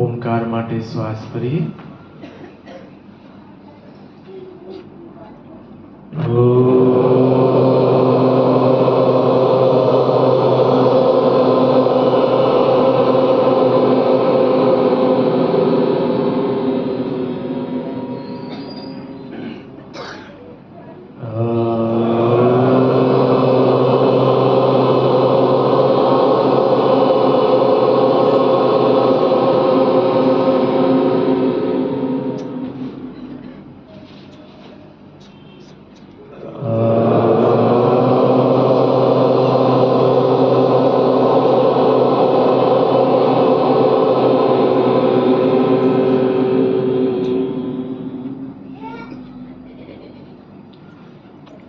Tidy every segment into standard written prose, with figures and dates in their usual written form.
ઓમકાર માટે શ્વાસ ભરીએ.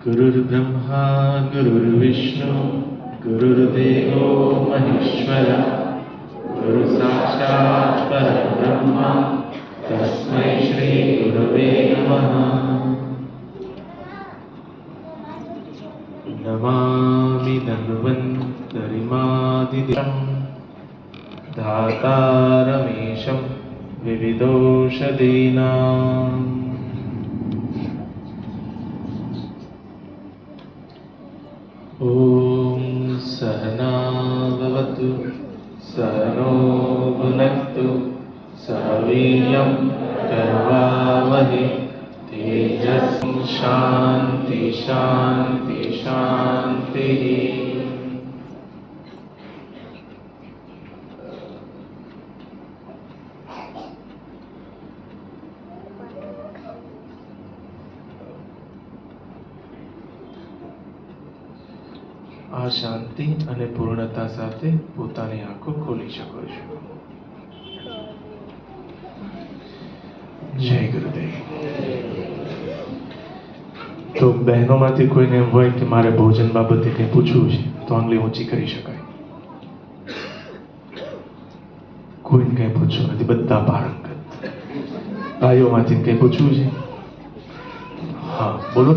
गुरुर्ब्रह्मा गुरुर्विष्णु गुरुर्देवो महेश्वर गुरु साक्षात् परब्रह्म तस्मै श्री गुरवे नमः. नमामि धन्वन्तरिमादिदेवं धातारमीशं विविधौषधीनाम्. ॐ सहनाववतु सहनो भुनक्तु सह वीर्यं करवावहै तेजस्वी शान्ति शान्ति शान्तिः. આ શાંતિ અને પૂર્ણતા સાથે પોતાની આંખો ખોલી શકો છો. જય ગુરુદેવ. તો બહેનોમાંથી કોઈને એમ હોય કે મારે ભોજન બાબતે કંઈ પૂછવું છે તો આંગળી ઊંચી કરી શકાય. કોઈને કંઈ પૂછવું નથી, બધા પારંગત. ભાઈઓમાંથી કંઈ પૂછવું છે? હા બોલો.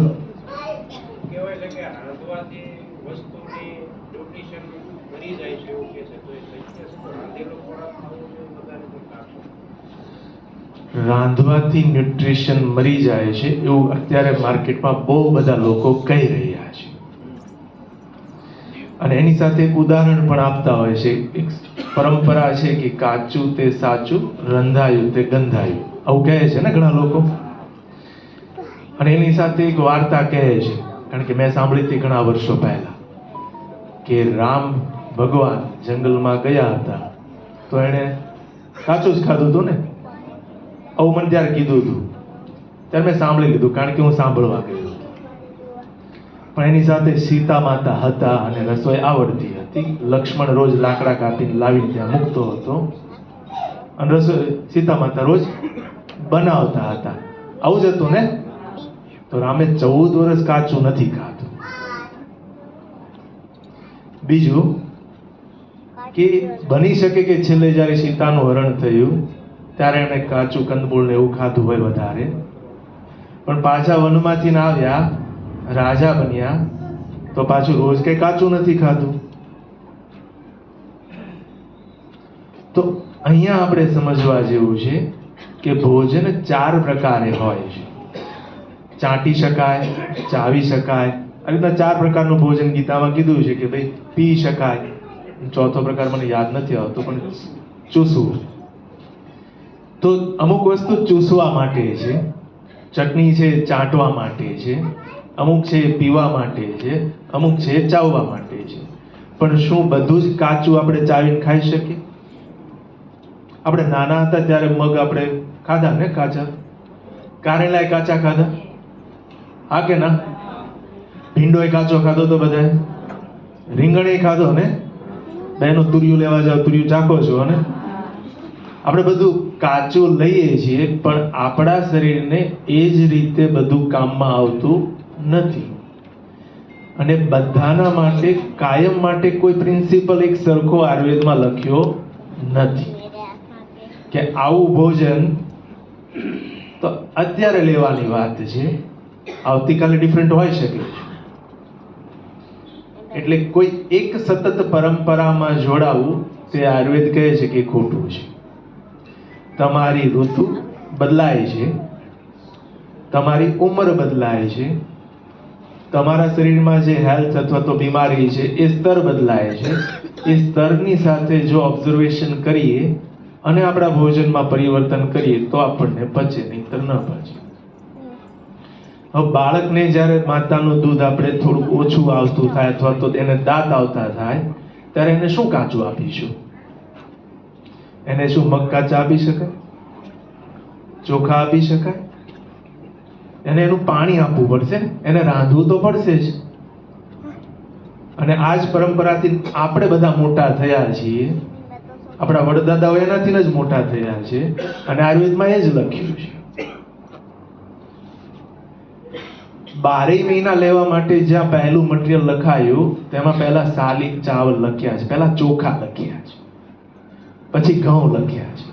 રાંધવાથી ન્યુટ્રિશન મરી જાય છે એવું અત્યારે માર્કેટમાં બહુ બધા લોકો કહી રહ્યા છે, અને એની સાથે એક ઉદાહરણ પણ આપતા હોય છે. એક પરંપરા છે કે કાચું તે સાચું, રંધાયું તે ગંધાયું, આવું કહે છે ને ઘણા લોકો. અને એની સાથે એક વાર્તા કહે છે, કારણ કે મેં સાંભળી હતી ઘણા વર્ષો પહેલા, કે રામ ભગવાન જંગલમાં ગયા હતા તો એણે કાચું જ ખાધું હતું ને. આવું મને ત્યારે કીધું હતું, ત્યારે મેં સાંભળી લીધું, કારણ કે હું સાંભળવા ગયો હતો. પણ એની સાથે સીતા માતા હતા અને રસોઈ આવડતી હતી. લક્ષ્મણ રોજ લાકડા કાપીને લાવીને ત્યાં મૂકતો હતો અને રસોઈ સીતા માતા રોજ બનાવતા હતા. આવું જ હતું ને. તો રામે 14 વર્ષ કાચું નથી ખાધું. બીજું કે બની શકે કે છેલ્લે જ્યારે સીતાનું હરણ થયું ત્યારે એમણે કાચું કંદમૂળ ને એવું ખાધું હોય વધારે, પણ પાછા વનમાંથી ના આવ્યા, રાજા બન્યા તો પાછું રોજ કઈ કાચું નથી ખાધું. તો અહીંયા આપણે સમજવા જેવું છે કે ભોજન 4 પ્રકારે હોય છે. ચાટી શકાય, ચાવી શકાય, આ રીતના 4 પ્રકારનું ભોજન ગીતામાં કીધું છે કે ભાઈ પી શકાય. ચોથો પ્રકાર મને યાદ નથી આવતો, પણ ચૂસવું. તો અમુક વસ્તુ ચૂસવા માટે છે, ચટણી છે ચાટવા માટે છે, અમુક છે પીવા માટે છે, અમુક છે ચાવવા માટે છે. પણ શું બધું જ કાચું આપણે ચાવીને ખાઈ શકીએ? આપણે નાના હતા ત્યારે મગ આપણે ખાધા ને કાચા, કારેલાય કાચા ખાધા, હા કે ના? ભીંડોય કાચો ખાધો તો બધાએ, રીંગણે ખાધો ને. બહેનો તુરિયું લેવા જાવ, તુરિયું ચાખો છો ને. આપણે બધું કાચું લઈએ છીએ, પણ આપણા શરીરને એ જ રીતે બધું કામમાં આવતું નથી. અને બધાના માટે કાયમ માટે કોઈ પ્રિન્સિપલ એક સરખો આયુર્વેદમાં લખ્યો નથી કે આવું ભોજન તો અત્યારે લેવાની વાત છે, આવતીકાલે ડિફરન્ટ હોઈ શકે. એટલે કોઈ એક સતત પરંપરામાં જોડાવું તે આયુર્વેદ કહે છે કે ખોટું છે. તમારી ઋતુ બદલાય છે, તમારી ઉંમર બદલાય છે, તમારા શરીરમાં જે હેલ્થ અથવા તો બીમારી છે એ સ્તર બદલાય છે. એ સ્તરની સાથે જો ઓબ્ઝર્વેશન કરીએ અને આપણા ભોજનમાં પરિવર્તન કરીએ તો આપણને પચે, નહીંતર ન પચે. હવે બાળકને જ્યારે માતાનું દૂધ આપણે થોડું ઓછું આવતું થાય અથવા તો એને દાંત આવતા થાય ત્યારે એને શું કાચું આપીશું? એને શું મગ કાચા આપી શકાય? ચોખા આપી શકાય? એને એનું પાણી આપવું પડશે ને, એને રાંધવું તો પડશે જ. અને આ જ પરંપરાથી આપણે બધા મોટા થયા છીએ. આપણા વડદાદાઓ એનાથી જ મોટા થયા છે અને આયુર્વેદમાં એ જ લખ્યું છે. 12 મહિના લેવા માટે જ્યાં પહેલું મટીરિયલ લખાયું તેમાં પહેલા સાલિક ચાવલ લખ્યા છે, પહેલા ચોખા લખ્યા છે, પછી ઘઉં લખ્યા છે,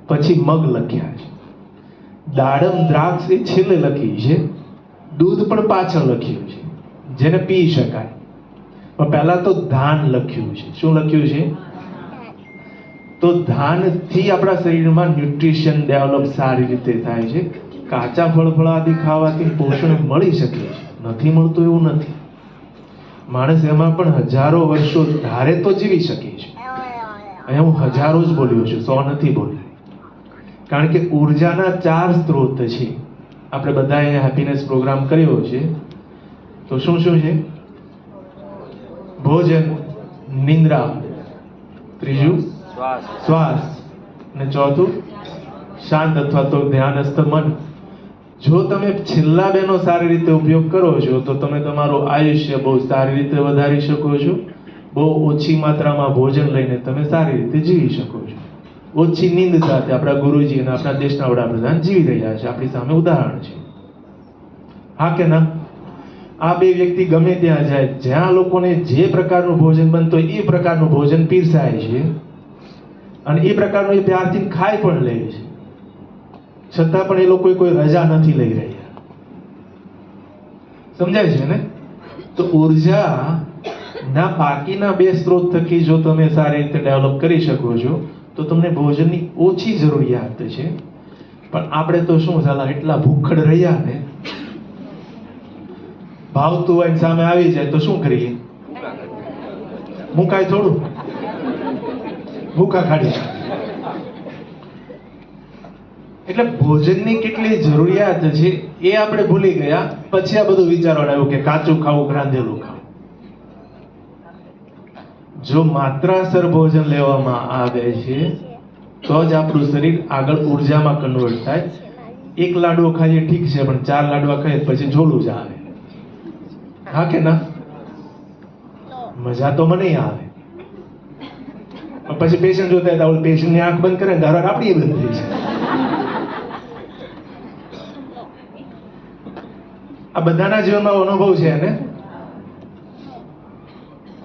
પછી મગ લખ્યા છે, દાડમ દ્રાક્ષ એ છેલ્લે લખી છે, દૂધ પણ પાછળ લખ્યું છે જેને પી શકાય. પણ પહેલા તો ધાન લખ્યું છે. શું લખ્યું છે? તો ધાનથી આપણા શરીરમાં ન્યુટ્રિશન ડેવલપ સારી રીતે થાય છે. કાચા ફળફળાદી ખાવાથી પોષણ મળી શકે છે, નથી મળતું એવું નથી. માણસ એમાં પણ હજારો વર્ષો ધારે તો જીવી શકે છે. અહીંયા હું હજારો જ બોલ્યો છું, 100 નથી બોલ્યો. કારણ કે ઉર્જાના 4 સ્ત્રોત છે. આપણે બધાએ હેપીનેસ પ્રોગ્રામ કર્યો છે તો શું શું છે? ભોજન, નિંદ્રા, ત્રીજું શ્વાસ, અને ચોથું શાંત અથવા તો ધ્યાનસ્થ મન. જો તમે છેલ્લા બેનો સારી રીતે ઉપયોગ કરો છો તો તમે તમારું આયુષ્ય બહુ સારી રીતે વધારી શકો છો. બહુ ઓછી માત્રામાં ભોજન લઈને તમે સારી રીતે જીવી શકો છો. ઓછી નીંદ સાથે આપણા ગુરુજી અને આપણા દેશના વડાપ્રધાન જીવી રહ્યા છે, આપણી સામે ઉદાહરણ છે. હા કે ના? આ બે વ્યક્તિ ગમે ત્યાં જાય, જ્યાં લોકોને જે પ્રકારનું ભોજન બનતો હોય એ પ્રકારનું ભોજન પીરસાય છે અને એ પ્રકારનું એ પ્યારથી ખાઈ પણ લે છે. છતાં પણ એ લોકો કોઈ રજા નથી લઈ રહ્યા. સમજાય છે ને? તો ઉર્જા ના બાકીના 2 સ્ત્રોત થકી જો તમે સારી રીતે ડેવલપ કરી શકો છો તો તમને ભોજનની ઓછી જરૂરિયાત છે. પણ આપણે તો શું સાલા એટલા ભૂખડ રહ્યા ને, ભાવતું હોય સામે આવી જાય તો શું કરીએ? મુકાય થોડું, ભૂખા કાઢીએ. એટલે ભોજનની કેટલી જરૂરિયાત છે એ આપણે ભૂલી ગયા. પછી આ બધું વિચારવાનું આવ્યું કે કાચું ખાવું કે રાંધેલું ખાવું. જો માત્રાસર ભોજન લેવામાં આવે છે તો જ આપણું શરીર આગળ ઉર્જામાં કન્વર્ટ થાય. 1 લાડવો ખાઈએ ઠીક છે, પણ 4 લાડવા ખાઈએ પછી ઝોલું જ આવે. હા કે ના? મજા તો મને આવે. પછી પેશન્ટ જોતા હતા, ઓલ પેશન્ટની આંખ બંધ કરે ને ધારો આપણી બંધ થઈ છે. આ બધાના જીવનમાં અનુભવ છે ને.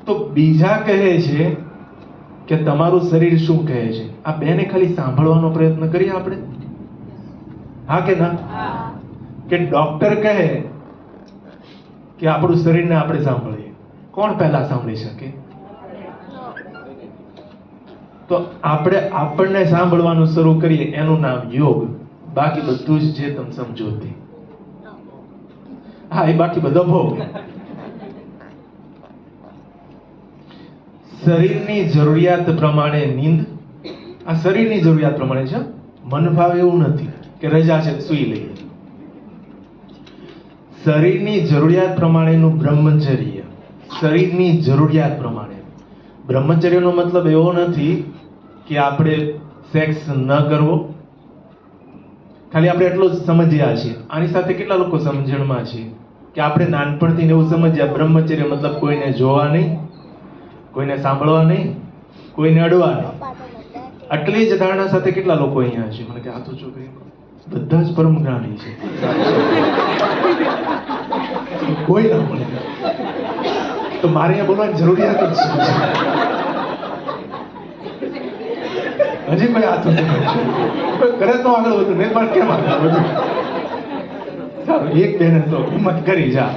તો બીજા કહે છે કે તમારું શરીર શું કહે છે. આ બેને ખાલી સાંભળવાનો પ્રયત્ન કરીએ આપણે. હા કે ના? કે ડોક્ટર કહે કે આપણું શરીરને આપણે સાંભળીએ, કોણ પહેલા સાંભળી શકે? તો આપણે આપણને સાંભળવાનું શરૂ કરીએ એનું નામ યોગ. બાકી બધું જ જે તમે સમજો તે. હા, એ બાકી બધો ભોગ. શરીરની જરૂરિયાત પ્રમાણે નીંદ, આ શરીરની જરૂરિયાત પ્રમાણે છે. મન ભાવે એવું નથી કે રજા છે સુઈ લઈએ. શરીરની જરૂરિયાત પ્રમાણેનું બ્રહ્મચર્ય. શરીરની જરૂરિયાત પ્રમાણે. બ્રહ્મચર્યનો મતલબ એવો નથી કે આપણે સેક્સ ન કરવો. ખાલી આપણે એટલું જ સમજ્યા છીએ. આની સાથે કેટલા લોકો સમજણમાં છે કે આપણે નાનપણથી એવું સમજ્યા બ્રહ્મચર્ય મતલબ કોઈને જોવા નહીં, કોઈને સાંભળવા નહીં, કોઈને અડવા નહીં. આટલી જ ધારણા સાથે કેટલા લોકો અહીંયા છે? મને કે હાથ ઊંચો કરી. બધા જ પરમ જ્ઞાની છે. કોઈ ના મળે તો મારે અહીંયા બોલવાની જરૂરિયાત જ શું છે? હજી કોઈ હાથ ઊંચો કરે તો આગળ વધુ, નહીં પણ કેમ આગળ વધુ? સારું, એક બેને તો હિંમત કરી જા.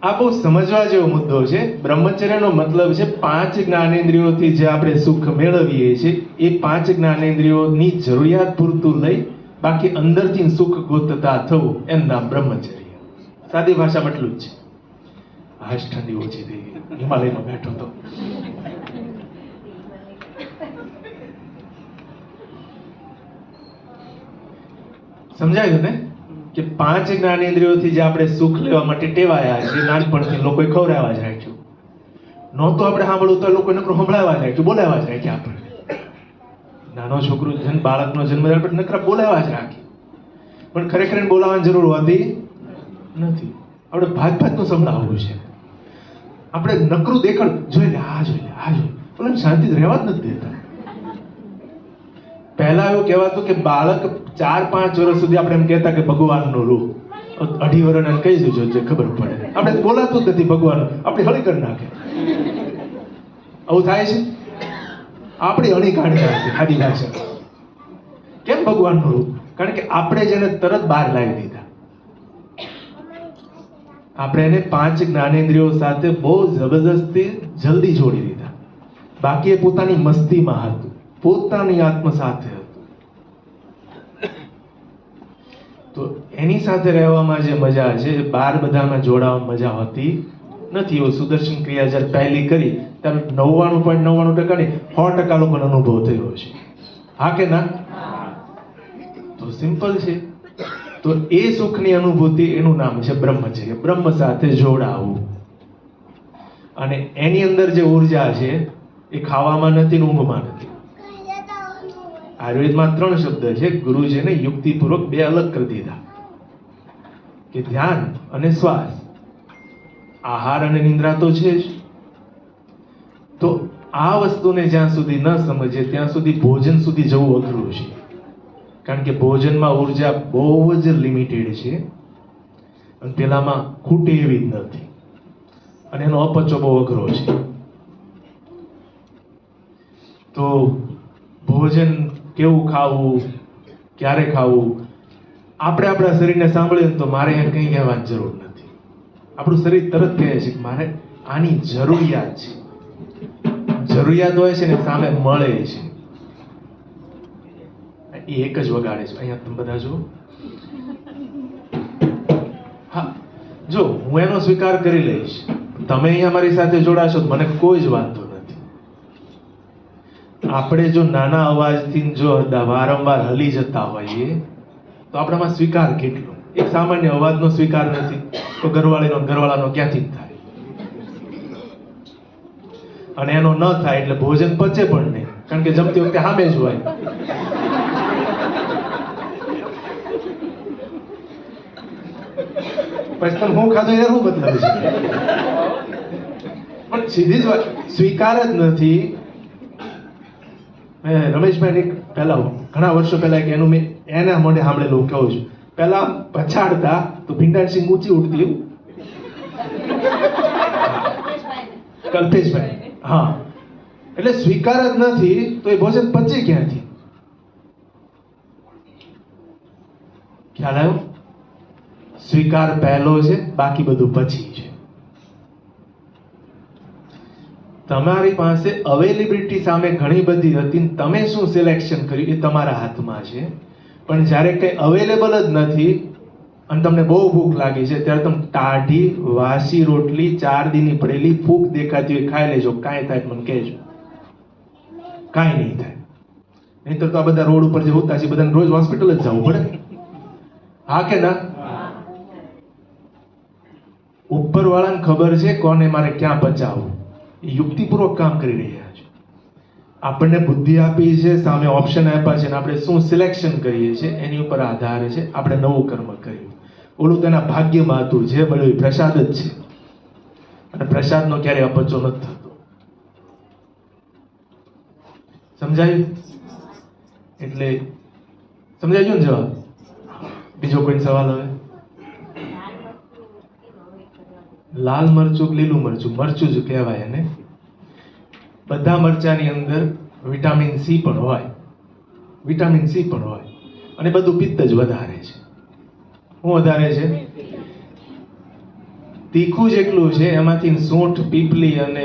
આ બહુ સમજવા જેવો મુદ્દો છે. બ્રહ્મચર્યનો મતલબ છે 5 જ્ઞાનેન્દ્રિયોથી જે આપણે સુખ મેળવીએ છીએ એ 5 જ્ઞાનેન્દ્રિયોની જરૂરિયાત પૂરતું લઈ બાકી અંદરથી સુખ ગોતતા થવું એમ નામ બ્રહ્મચર્ય. સાદી ભાષામાં એટલું જ છે. હાશ ઠંડી ઓછી થઈ ગઈ, હિમાલયમાં બેઠો તો. સમજાયું ને કે 5 જ્ઞાનેન્દ્રિયોથી જે આપણે સુખ લેવા માટે ટેવાયા છે નાનપણથી લોકોએ ખવડાવવા જ રાખ્યું. નહોતું આપણે સાંભળવું તો લોકોને સંભળાવવા જ રાખ્યું, બોલાવવા જ રાખ્યા. આપણે નાનો છોકરો બાળકનો જન્મ આપણે નકરા બોલાવવા જ રાખી, પણ ખરેખર એને બોલાવવાની જરૂર હોતી નથી. આપણે ભાત ભાતનું સંભળાવવું છે. આપણે નકરું દેખાડ જોઈ લે, આ જોઈ લે, આ જોઈ, પણ શાંતિથી રહેવા જ નથી દેતા. પહેલા એવું કહેવાતું કે બાળક 4-5 વર્ષ સુધી આપણે એમ કહેતા કે ભગવાનનું રૂપ, 2.5 વર્ષને કહી દેજો જે ખબર પડે. આપણે બોલાતું જ નથી ભગવાન, આપણે હળી કરી નાખે. આવું થાય છે. આપણી હળી કાઢી નાખે ખાલી ભાષા. કેમ ભગવાનનું રૂપ? કારણ કે આપણે જેને તરત બહાર લાવી દીધા. આપણે એને 5 જ્ઞાનેન્દ્રિયો સાથે બહુ જબરદસ્તી જલ્દી જોડી દીધા. બાકી એ પોતાની મસ્તીમાં હતું, પોતાની આત્મ સાથે હતું. તો એની સાથે રહેવામાં જે મજા છે એ બાર બધામાં જોડાવામાં મજા હોતી નથી. એવો સુદર્શન ક્રિયા જ્યારે પહેલી કરી ત્યારે 99.99% નહીં 100% લોકોનો અનુભવ થયો છે. હા કે ના? તો સિમ્પલ છે. તો એ સુખની અનુભૂતિ એનું નામ છે બ્રહ્મચર્ય. બ્રહ્મ સાથે જોડાવું. અને એની અંદર જે ઉર્જા છે એ ખાવામાં નથી ને ઊંઘમાં નથી. આયુર્વેદમાં 3 શબ્દ છે, ગુરુજીને યુક્તિપૂર્વક 2 અલગ કરી દીધા કે ધ્યાન અને શ્વાસ. આહાર અને નિંદ્રા તો છે જ. તો આ વસ્તુને જ્યાં સુધી ન સમજે ત્યાં સુધી ભોજન સુધી જવું અઘરું છે. કારણ કે ભોજનમાં ઉર્જા બહુ જ લિમિટેડ છે અને પેલામાં ખૂટે એવી જ નથી, અને એનો અપચો બહુ અઘરો છે. તો ભોજન કેવું ખાવું, ક્યારે ખાવું, આપણે આપણા શરીરને સાંભળીએ તો મારે એમ કંઈ કહેવાની જરૂર નથી. આપણું શરીર તરત કહે છે કે મારે આની જરૂરિયાત છે. જરૂરિયાત હોય છે ને સામે મળે છે. એ એક જ વગાડે છે. અહીંયા તમે બધા જુઓ. હા, જો હું એનો સ્વીકાર કરી લઈશ, તમે અહીંયા મારી સાથે જોડાશો તો મને કોઈ જ વાંધો નથી. આપણે જો નાના અવાજથી જો વારંવાર હલી જતા હોઈએ તો આપણામાં સ્વીકાર કેટલો? એક સામાન્ય અવાજનો સ્વીકાર નથી તો ઘરવાળાનો ક્યાંથી થાય? અને એનો ન થાય એટલે ભોજન પચે પણ નહીં, કારણ કે જમતી વખતે સામે જ હોય. પછી તમે હું ખાધું એ શું મતલબ છે? પણ સીધી જ વાત, સ્વીકાર જ નથી. રમેશભાઈ પહેલા ઘણા વર્ષો પહેલા કે એનું મેં એના મોઢે સાંભળેલું કહું છું. પહેલા પછાડતા તો ભીંડાની સિંગ ઊંચી ઉઠતી એવું. કલ્પેશભાઈ, હા. એટલે સ્વીકાર જ નથી તો એ ભોજન પચે ક્યાંથી? ખ્યાલ આવ્યો? સ્વીકાર પહેલો છે, બાકી બધું પછી છે. તમારી પાસે અવેલેબિલિટી સામે ઘણી બધી હતી, તમે શું સિલેક્શન કર્યું એ તમારા હાથમાં છે. પણ જ્યારે કંઈ અવેલેબલ જ નથી અને તમને બહુ ભૂખ લાગી છે ત્યારે તમે ટાઢી વાસી રોટલી 4 દીની પડેલી ફૂગ દેખાતી હોય ખાઈ લેજો, કાંઈ થાય મને કહેજો. કાંઈ નહીં થાય. નહીંતર તો આ બધા રોડ ઉપર જે હોતા છે બધાને રોજ હોસ્પિટલ જ જવું પડે. હા કે ના? ઉપરવાળાને ખબર છે કોને મારે ક્યાં પચાવવું. એ યુક્તિપૂર્વક કામ કરી રહ્યા છે. આપણને બુદ્ધિ આપી છે, સામે ઓપ્શન આપ્યા છે, અને આપણે શું સિલેક્શન કરીએ છીએ એની ઉપર આધાર છે આપણે નવું કર્મ કર્યું. ઓલું તેના ભાગ્યમાં હતું, જે મળ્યું એ પ્રસાદ જ છે, અને પ્રસાદનો ક્યારેય અપચો નથી થતો. સમજાયું? એટલે સમજાઈ ગયો ને જવાબ? બીજો કોઈ સવાલ હવે? લાલ મરચું, લીલું મરચું, મરચું જ કહેવાય એને. બધા મરચાની અંદર વિટામિન સી પણ હોય, વિટામિન સી પણ હોય, અને બધું પિત્ત જ વધારે છે. શું વધારે છે? તીખું જેટલું છે એમાંથી સૂંઠ, પીપલી અને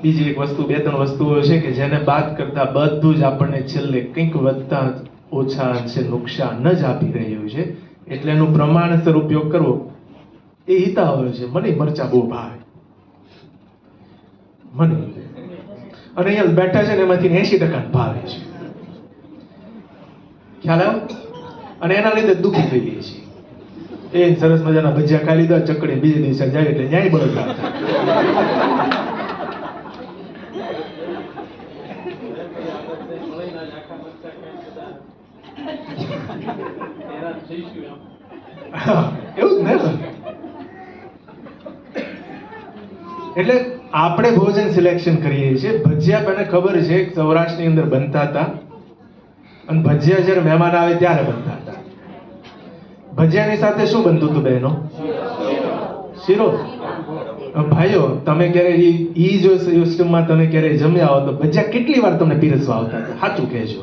બીજી એક વસ્તુ, 2-3 વસ્તુઓ છે કે જેને બાદ કરતા બધું જ આપણને છેલ્લે કંઈક વધતા ઓછા અંશે નુકસાન જ આપી રહ્યું છે. એટલે એનું પ્રમાણસર ઉપયોગ કરવો એ હિતાવહ છે. મને મરચા બહુ ભાવે, મને, અને અહીંયા બેઠા છે ને એમાંથી 80% ભાવે છે, ખ્યાલ આવ્યો? અને એના લીધે દુઃખી થઈ ગઈ છે. એ સરસ મજાના ભજીયા ખાઈ લીધા, ચકડી બીજે દિવસે જાય એટલે ન્યાય બળતા એવું જ ને. એટલે આપણે ભોજન સિલેક્શન કરીએ છીએ. ભજીયા મને ખબર છે સૌરાષ્ટ્રની અંદર બનતા હતા, અને ભજીયા જ્યારે મહેમાન આવે ત્યારે બનતા હતા. ભજીયાની સાથે શું બનતું હતું બહેનો? શીરો. ભાઈઓ તમે ક્યારે ઈ જો સિસ્ટમમાં તમે ક્યારે જમ્યા હો તો ભજીયા કેટલી વાર તમને પીરસવા આવતા હતા? સાચું કહેજો.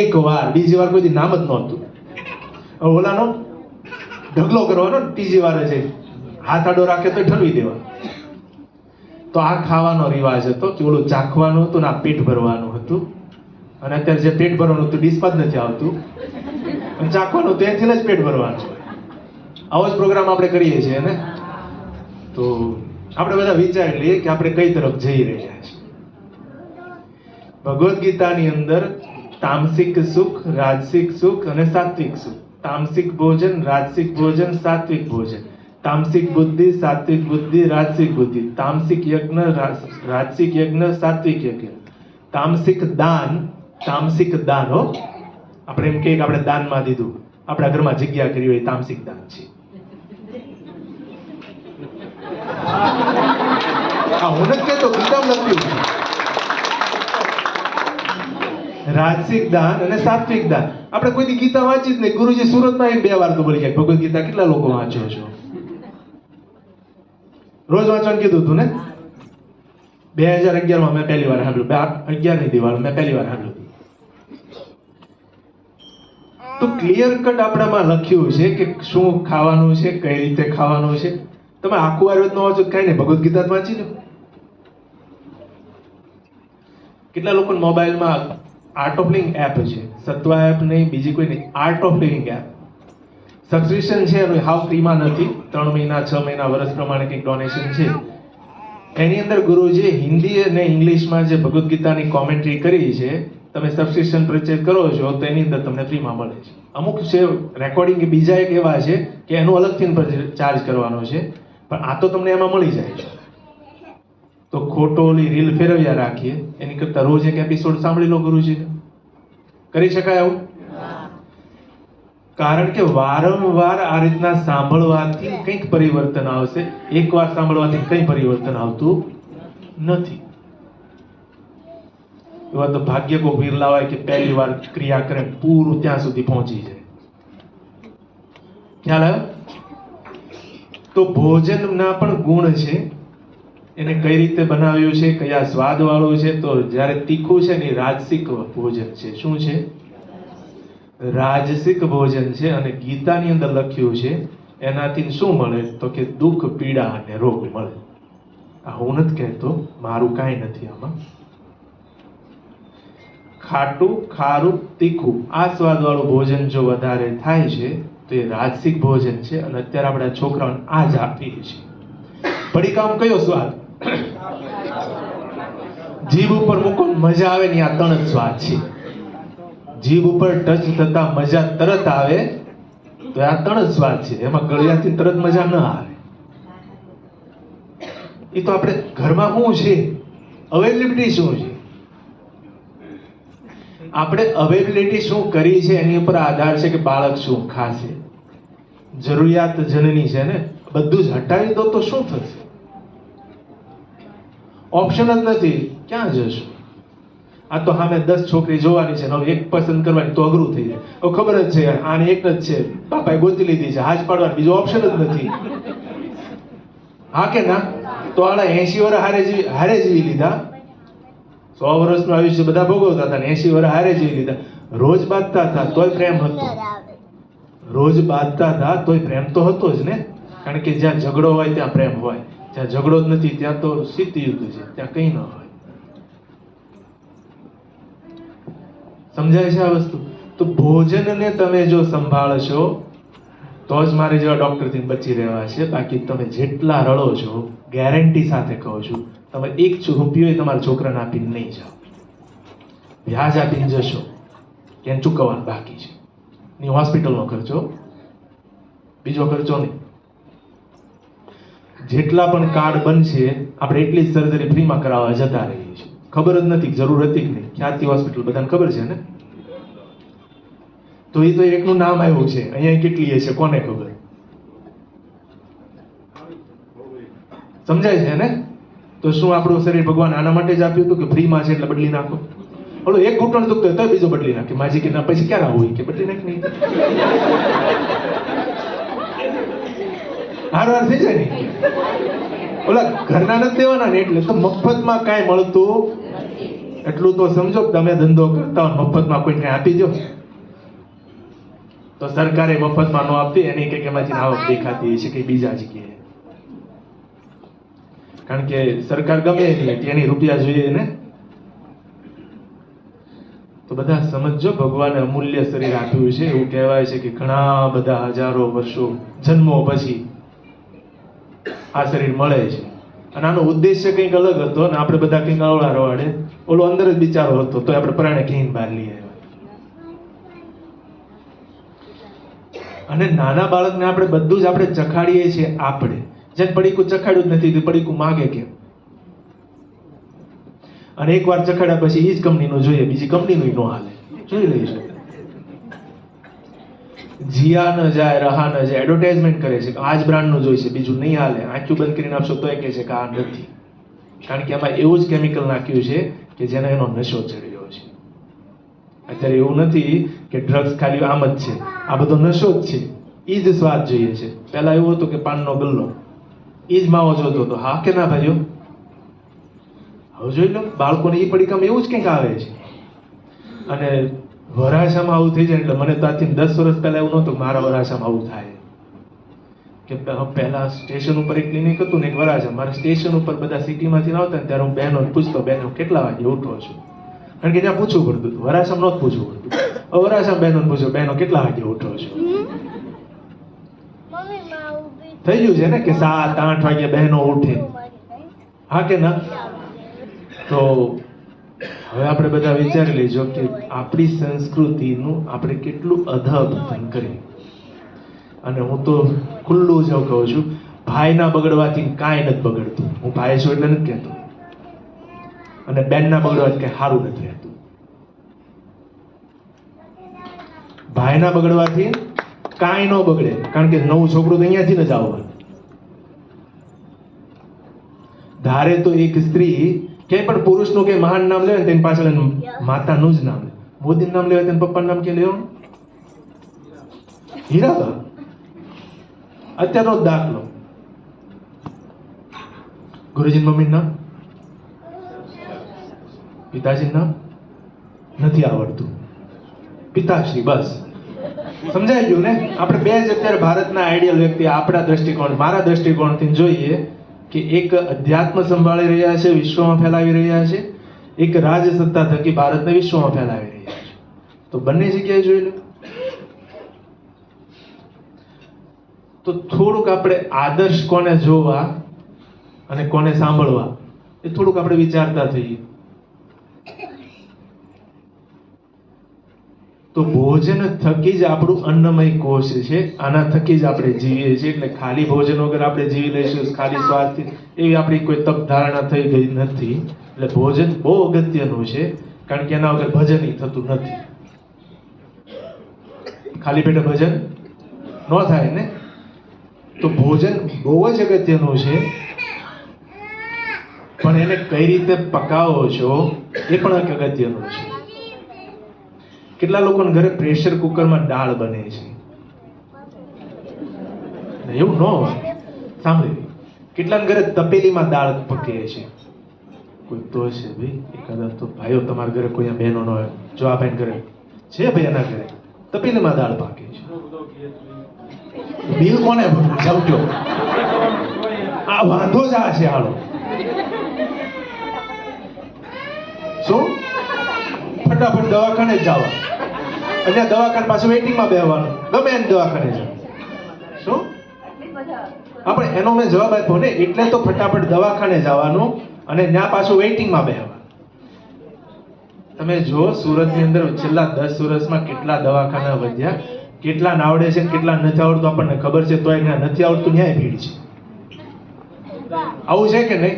એક વાર, બીજી વાર કોઈ નામ જ નહોતું. ઓલાનો ઢગલો કરવાનો, ત્રીજી વાર છે હાથ આડો રાખે તો ઠલવી દેવા. તો આ ખાવાનો રિવાજ હતો કે ઓલું ચાખવાનું હતું ને આ પેટ ભરવાનું હતું. અને અત્યારે જે પેટ ભરવાનું હતું ડીશમાં જ નથી આવતું, અને ચાખવાનું ત્યાંથી જ પેટ ભરવાનું. આવો જ પ્રોગ્રામ આપણે કરીએ છીએ ને. તો આપણે બધા વિચારી લઈએ કે આપણે કઈ તરફ જઈ રહ્યા છીએ. ભગવદ્ ગીતાની અંદર તામસિક સુખ, રાજસિક સુખ અને સાત્વિક સુખ, તામસિક ભોજન, રાજસિક ભોજન, સાત્વિક ભોજન, તામસિક બુદ્ધિ, સાત્વિક બુદ્ધિ, રાજસિક બુદ્ધિ, તામસિક યજ્ઞ, રાજસિક યજ્ઞ, સાત્વિક યજ્ઞ, તામસિક દાન, તામસિક દાન. હો, આપણે એમ કહીએ કે આપણે દાનમાં દીધું, આપણા ઘરમાં જગ્યા કરી હોય, તામસિક દાન છે. હું નથી કહેતો, ગીતામાં લખ્યું છે. રાજસિક દાન અને સાત્વિક દાન. આપણે કોઈ ગીતા વાંચી જ નહીં. ગુરુજી સુરતમાં 1-2 વાર તો બોલી જાય ભગવદ્ ગીતા. કેટલા લોકો વાંચો છો? રોજ વાંચવાનું કીધું હતું ને. 2011માં મેં પહેલી વાર સાંભળ્યું. 11ની દિવાળ મેં પહેલી વાર સાંભળ્યું. તો ક્લિયર કટ આપણામાં લખ્યું છે કે શું ખાવાનું છે, કઈ રીતે ખાવાનું છે. તમે આખું આયુર્વેદ નો વાંચો કઈ નહીં, ભગવદ્ ગીતા વાંચી લો. કેટલા લોકો મોબાઈલમાં આર્ટ ઓફ લિવિંગ એપ છે, સત્વા એપ નહીં, બીજી કોઈ નહીં, art of living app. Subscription છે એનું, હાવ ફ્રીમાં નથી. 3 મહિના, 6 મહિના, વર્ષ પ્રમાણે કંઈક ડોનેશન છે. એની અંદર ગુરુજી હિન્દી અને ઇંગ્લિશમાં જે ભગવદ્ ગીતાની કોમેન્ટ્રી કરી છે, તમે સબસ્ક્રિપ્શન પરચેઝ કરો છો તો એની અંદર તમને ફ્રીમાં મળે છે. અમુક છે રેકોર્ડિંગ બીજા એક એવા છે કે એનું અલગથી ચાર્જ કરવાનો છે, પણ આ તો તમને એમાં મળી જાય છે. તો ખોટો ઓલી રીલ ફેરવ્યા રાખીએ એની કરતા રોજ એક એપિસોડ સાંભળી લો ગુરુજીને. કરી શકાય આવું? કારણ કે વારંવાર આ રીતના સાંભળવાથી કંઈક પરિવર્તન આવશે. એકવાર સાંભળવાથી કંઈ પરિવર્તન આવતું નથી. એવા તો ભાગ્ય કોઈ વિરલા હોય કે પહેલી વાર ક્રિયા કરે પૂરું ત્યાં સુધી પહોંચી જાય. ખ્યાલ આવ્યો? તો ભોજનના પણ ગુણ છે. એને કઈ રીતે બનાવ્યું છે, કયા સ્વાદ વાળું છે. તો જ્યારે તીખું છે ને રાજસિક ભોજન છે. શું છે? રાજસિક ભોજન છે. અને ગીતાની અંદર લખ્યું છે એનાથી શું મળે તો કે દુઃખ, પીડા અને રોગ મળે. આ હું નથી કહેતો, મારું કાંઈ નથી આમાં. ખાટું, ખારું, તીખું આ સ્વાદ વાળું ભોજન જો વધારે થાય છે તો એ રાજસિક ભોજન છે. અને અત્યારે આપણા છોકરાઓને આ જ આપીએ છીએ. પડીકામ કયો સ્વાદ? જીભ ઉપર મૂકો મજા આવે ને, આ 3 જ સ્વાદ છે. જીભ ઉપર ટચ થતા મજા તરત આવે તો આ 3 જ સ્વાદ છે. એમાં ગળિયાથી તરત મજા ન આવે. એ તો આપણે ઘરમાં શું છે, અવેલેબિલિટી શું છે, આપણે અવેલેબિલિટી શું કરી છે એની ઉપર આધાર છે કે બાળક શું ખાશે. જરૂરિયાત જનની છે ને. બધું જ હટાવી દો તો શું થશે? ઓપ્શન જ નથી. ક્યાં જશો? આ તો સામે 10 છોકરી જોવાની છે, હવે એક પસંદ કરવાની તો અઘરું થઈ જાય. તો ખબર જ છે આને એક જ છે, બાપાએ ગોતી લીધી છે, હાજ પાડવાની, બીજો ઓપ્શન જ નથી. હા કે ના? તો આડા 80 વર્ષ હારે જીવી લીધા. 100 વર્ષનું આયુષ્ય બધા ભોગવતા હતા, 80 વર્ષ હારે જીવી લીધા. રોજ બાંધતા હતા તોય પ્રેમ હતો. રોજ બાંધતા હતા તોય પ્રેમ તો હતો જ ને. કારણ કે જ્યાં ઝઘડો હોય ત્યાં પ્રેમ હોય, જ્યાં ઝઘડો જ નથી ત્યાં તો શીત યુદ્ધ છે, ત્યાં કંઈ ન હોય. સમજાય છે આ વસ્તુ? તો ભોજનને તમે જો સંભાળશો તો જ મારે જેવા ડોક્ટરથી બચી રહેવા છે. બાકી તમે જેટલા રડો છો, ગેરંટી સાથે કહું છું, તમે ₹1 તમારા છોકરાને આપીને નહીં જાઓ. વ્યાજ આપીને જશો કે એને ચૂકવવાનું બાકી છે, ની હોસ્પિટલનો ખર્ચો, બીજો ખર્ચો નહીં. જેટલા પણ કાર્ડ બનશે આપણે એટલી જ સર્જરી ફ્રીમાં કરાવવા જતા રહીએ છીએ. ખબર જ નથી જરૂર હતી કે નહીં. ખ્યાતિ હોસ્પિટલ બધાને ખબર છે ને? તો એ તો એકનું નામ આવ્યું છે, અહીંયા કેટલી છે કોને ખબર? સમજાય છે ને? તો શું આપણું શરીર ભગવાન આના માટે જ આપ્યું હતું કે ફ્રીમાં છે એટલે બદલી નાખો? ઓલો એક ઘૂંટણ દુખતો હોય તો બીજો બદલી નાખે. માજી કે ના પછી ક્યારે આવું કે બદલી નાખ નહીં, હારવાર થઈ જાય નહીં. ઓલા ઘરના નથી દેવાના ને એટલે તો મફતમાં કાંઈ મળતું એટલું તો સમજો. તમે ધંધો કરતા હોય મફતમાં કોઈ કાંઈ આપી દો તો સરકારે મફતમાં ન આપતી, એની કંઈક એમાંથી આવક દેખાતી છે કે બીજા જગ્યાએ. કારણ કે સરકાર ગમે એની રૂપિયા જોઈએ ને. તો બધા સમજો, ભગવાને અમૂલ્ય શરીર આપ્યું છે. એવું કહેવાય છે કે ઘણા બધા હજારો વર્ષો જન્મો પછી આ શરીર મળે છે. અને આનો ઉદ્દેશ્ય કંઈક અલગ હતો અને આપણે બધા કંઈક અવળા રવાડે. ઓલો અંદર જ બિચારો હતો તો આપણે પરાણે ઘીને બહાર લઈ આવ્યા. અને નાના બાળકને આપણે બધું જ આપણે ચખાડીએ છીએ. આપણે જેને પડીકું ચખાડ્યું જ નથી, પડીકું માગે કેમ? અને એકવાર ચખાડ્યા પછી એ જ કંપનીનું જોઈએ, બીજી કંપનીનું ન હાલે. જોઈ લઈશું. જીયા ન જાય, રહા ન જાય, એડવર્ટાઇઝમેન્ટ કરે છે કે આ જ બ્રાન્ડનું જોઈશે, બીજું નહીં હાલે. આંખું બંધ કરીને આપશો તો એ કહે છે કે આ નથી. કારણ કે એમાં એવું જ કેમિકલ નાખ્યું છે કે જેને એનો નશો ચડ્યો છે. અત્યારે એવું નથી કે ડ્રગ્સ ખાલી આમ જ છે, આ બધો નશો જ છે. એ જ સ્વાદ જોઈએ છે. પહેલા એવું હતું કે પાનનો ગલ્લો, એ જ માવો જોતો હતો. હા કે ના ભાઈઓ? હવે જોઈ લો, બાળકોને એ પડીકામાં એવું જ કંઈક આવે છે. અને વરાછામાં આવું થઈ જાય એટલે મને તો આજથી 10 વર્ષ પહેલા એવું નહોતું મારા વરાછામાં આવું થાય. કે પહેલા સ્ટેશન ઉપર એક ક્લિનિક હતું ને એક વરાછા. મારા સ્ટેશન ઉપર બધા સિટીમાંથી આવતા ને ત્યારે હું બહેનો પૂછતો, બહેનો કેટલા વાગે ઉઠો છો? કારણ કે ત્યાં પૂછવું પડતું હતું, વરાછામાં નહોતું પૂછવું પડતું. વરાછામાં બહેનો પૂછો, બહેનો કેટલા વાગે ઉઠો છો? થઈ ગયું છે ને કે 7-8 વાગે બહેનો ઉઠે, હા કે ના? તો હવે આપણે બધા વિચારી લેજો કે આપણી સંસ્કૃતિનું આપણે કેટલું અધઃપતન કરીએ. અને હું તો ખુલ્લું જ કહું છું, ભાઈના બગડવાથી કાંઈ નથી બગડતું. હું ભાઈ છું એટલે નથી કહેતો. અને બેનના બગડવાથી કંઈ સારું નથી રહેતું. ભાઈના બગડવાથી કાંઈ ન બગડે, કારણ કે નવું છોકરું તો અહીંયાથી જ આવવાનું. ધારે તો એક સ્ત્રી ક્યાંય પણ પુરુષનું કે મહાન નામ લેવે તેની પાછળ માતાનું જ નામ. મોદીનું નામ લેવા તેના પપ્પાનું નામ કે લેવાનું? હીરાબા. અત્યારનો દાખલો, ગુરુજી મમ્મીનું નામ, પિતાજીનું નામ નથી આવડતું, પિતાશ્રી, બસ સમજાઈ ગયું ને? આપણે બે જ અત્યારે ભારતના આઈડિયલ વ્યક્તિ આપણા દ્રષ્ટિકોણ, મારા દ્રષ્ટિકોણથી જોઈએ કે એક અધ્યાત્મ સંભાળી રહ્યા છે, વિશ્વમાં ફેલાવી રહ્યા છે, એક રાજસત્તા થકી ભારતને વિશ્વમાં ફેલાવી રહ્યા છે. તો બંને જગ્યાએ જોઈ લો. તો થોડુંક આપણે આદર્શ કોને જોવા અને કોને સાંભળવા એ થોડુંક આપણે વિચારતા થઈએ. તો ભોજન થકી જ આપણું અન્નમય કોષ છે, આના થકી જ આપણે જીવીએ છીએ. એટલે ખાલી ભોજન વગર આપણે જીવી લઈશું, ખાલી સ્વાસ્થ્ય, એવી આપણી કોઈ તપ ધારણા થઈ ગઈ નથી. એટલે ભોજન બહુ અગત્યનું છે, કારણ કે એના વગર ભજન થતું નથી. ખાલી પેટે ભજન ન થાય ને. તો ભોજન બહુ જ અગત્યનું છે, પણ એને કઈ રીતે પકાવો છો એ પણ અગત્યનું છે. કેટલા લોકોના ઘરે પ્રેશર કુકરમાં દાળ બને છે? એવું ન હોય. સાંભળી, કેટલાના ઘરે તપેલીમાં દાળ પકે છે? કોઈ તો છે ભાઈ, એકાદા તો ભાઈઓ તમારા ઘરે કોઈ બહેનો ન હોય, જો આ ભાઈ ઘરે છે ભાઈ, એના ઘરે તપેલીમાં દાળ પાકે છે. બિલ કોને ભરવું? જાવ કયો. આ વાંધો જ આ છે. હાલો શું ફટાફટ દવાખાને જ જવા, અને દવાખાને પાછું વેઇટિંગમાં બેસવાનું, ગમે એને દવાખાને જાવ. શું આપણે એનો મેં જવાબ આપ્યો ને, એટલે તો ફટાફટ દવાખાને જવાનું અને ત્યાં પાછું વેઇટિંગમાં બેસવાનું. તમે જો સુરતની અંદર છેલ્લા 10 વર્ષમાં કેટલા દવાખાના વધ્યા, કેટલા આવડે છે કેટલા નથી આવડતું આપણને ખબર છે, તોય ત્યાં નથી આવડતું ન્યાય ભીડ છે. આવું છે કે નહીં?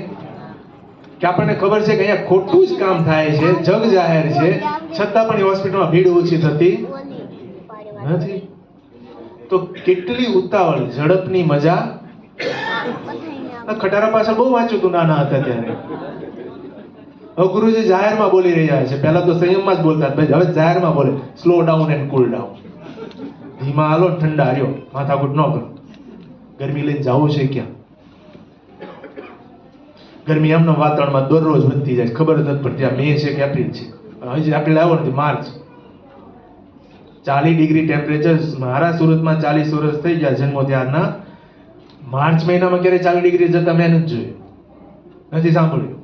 કે આપણને ખબર છે કે અહીંયા ખોટું જ કામ થાય છે, જગ જાહેર છે, છતાં પણ હોસ્પિટલમાં ભીડ ઓછી થતી નથી. તો કેટલી ઉતાવળ, ઝડપની મજા. ખટારા પાછળ બહુ વાંચ્યું હતું નાના હતા ત્યારે. હવે ગુરુજી જાહેરમાં બોલી રહ્યા છે. પહેલા તો સંયમમાં જ બોલતા, હવે જાહેરમાં બોલે, slow down and cool down. ધીમા હાલો, ઠંડા રહ્યો, માથાકૂટ ન કરો. ગરમી લઈને જવું છે ક્યાં? ગરમી એમના વાતાવરણમાં દરરોજ વધતી જાય, ખબર જ નથી પડતી આ મે છે કે એપ્રિલ છે. હજી એપ્રિલ આવ્યો નથી, માર્ચ. 40 ડિગ્રી ટેમ્પરેચર મારા સુરતમાં 40 વર્ષ થઈ ગયા જન્મો ત્યારના. માર્ચ મહિનામાં ક્યારે 40 ડિગ્રી જતા મેં નથી જોયું, નથી સાંભળ્યું.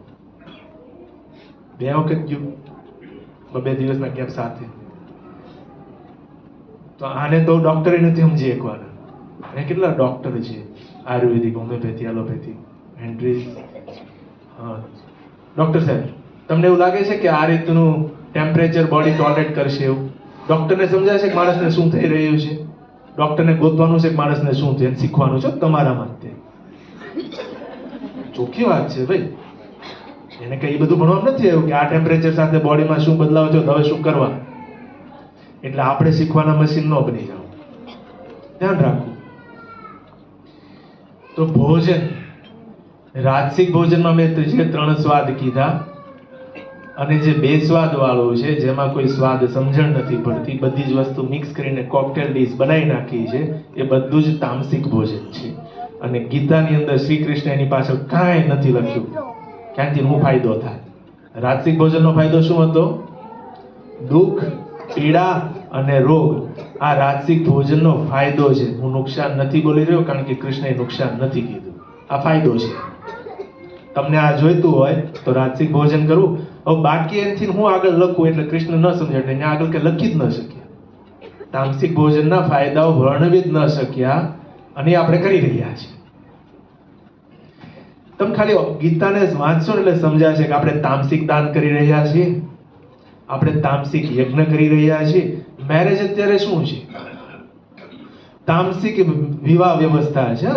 2 વખત ગયું, 2 દિવસના ગેપ સાથે. તો આને તો ડોક્ટરે નથી સમજી એકવાના. અને કેટલા ડોક્ટર છે, આયુર્વેદિક, હોમિયોપેથી, એલોપેથી, એન્ટ્રી. હા ડોક્ટર સાહેબ, તમને એવું લાગે છે કે આ રીતનું ટેમ્પરેચર બોડી ટોલરેટ કરશે એવું? ડોક્ટરને સમજાય છે કે માણસને શું થઈ રહ્યું છે? ડોક્ટરને ગોતવાનું છે કે માણસને શું થયું શીખવાનું છે તમારામાં. તે ચોખ્ખી વાત છે ભાઈ. એને કઈ બધું ભણવા નથી આવ્યું કે આ ટેમ્પરેચર સાથે બોડીમાં શું બદલાવ થયો, હવે શું કરવા. એટલે આપણે શીખવાના મશીન ન બની જાવ, ધ્યાન રાખવું. તો ભોજન, રાજસિક ભોજનમાં મેં જે 3 સ્વાદ કીધા, અને જે 2 સ્વાદ વાળું છે જેમાં કોઈ સ્વાદ સમજણ નથી પડતી, બધી જ વસ્તુ મિક્સ કરીને કોકટેલ ડીશ બનાવી નાખી છે, એ બધું જ તામસિક ભોજન છે. અને ગીતાની અંદર શ્રી કૃષ્ણ એની પાછળ કાંઈ નથી લખ્યું ક્યાંથી હું ફાયદો થાય. રાજસિક ભોજનનો ફાયદો શું હતો? દુઃખ, પીડા અને રોગ. આ રાજસિક ભોજનનો ફાયદો છે. હું નુકસાન નથી બોલી રહ્યો, કારણ કે કૃષ્ણએ નુકસાન નથી કીધું, આ ફાયદો છે. તમને આ જોઈતું હોય તો રાજસિક ભોજન કરવું. હવે બાકી એનથી હું આગળ લખું એટલે કૃષ્ણ ન સમજાય, ત્યાં આગળ કે લખી જ ન શક્યા. તામસિક ભોજનના ફાયદાઓ વર્ણવી જ ન શક્યા, અને આપણે કરી રહ્યા છીએ. તમે ખાલી ગીતાને વાંચશો એટલે સમજાશે કે આપણે તામસિક દાન કરી રહ્યા છીએ, આપણે તામસિક યજ્ઞ કરી રહ્યા છીએ. મેરેજ અત્યારે શું છે? તામસિક વિવાહ વ્યવસ્થા છે.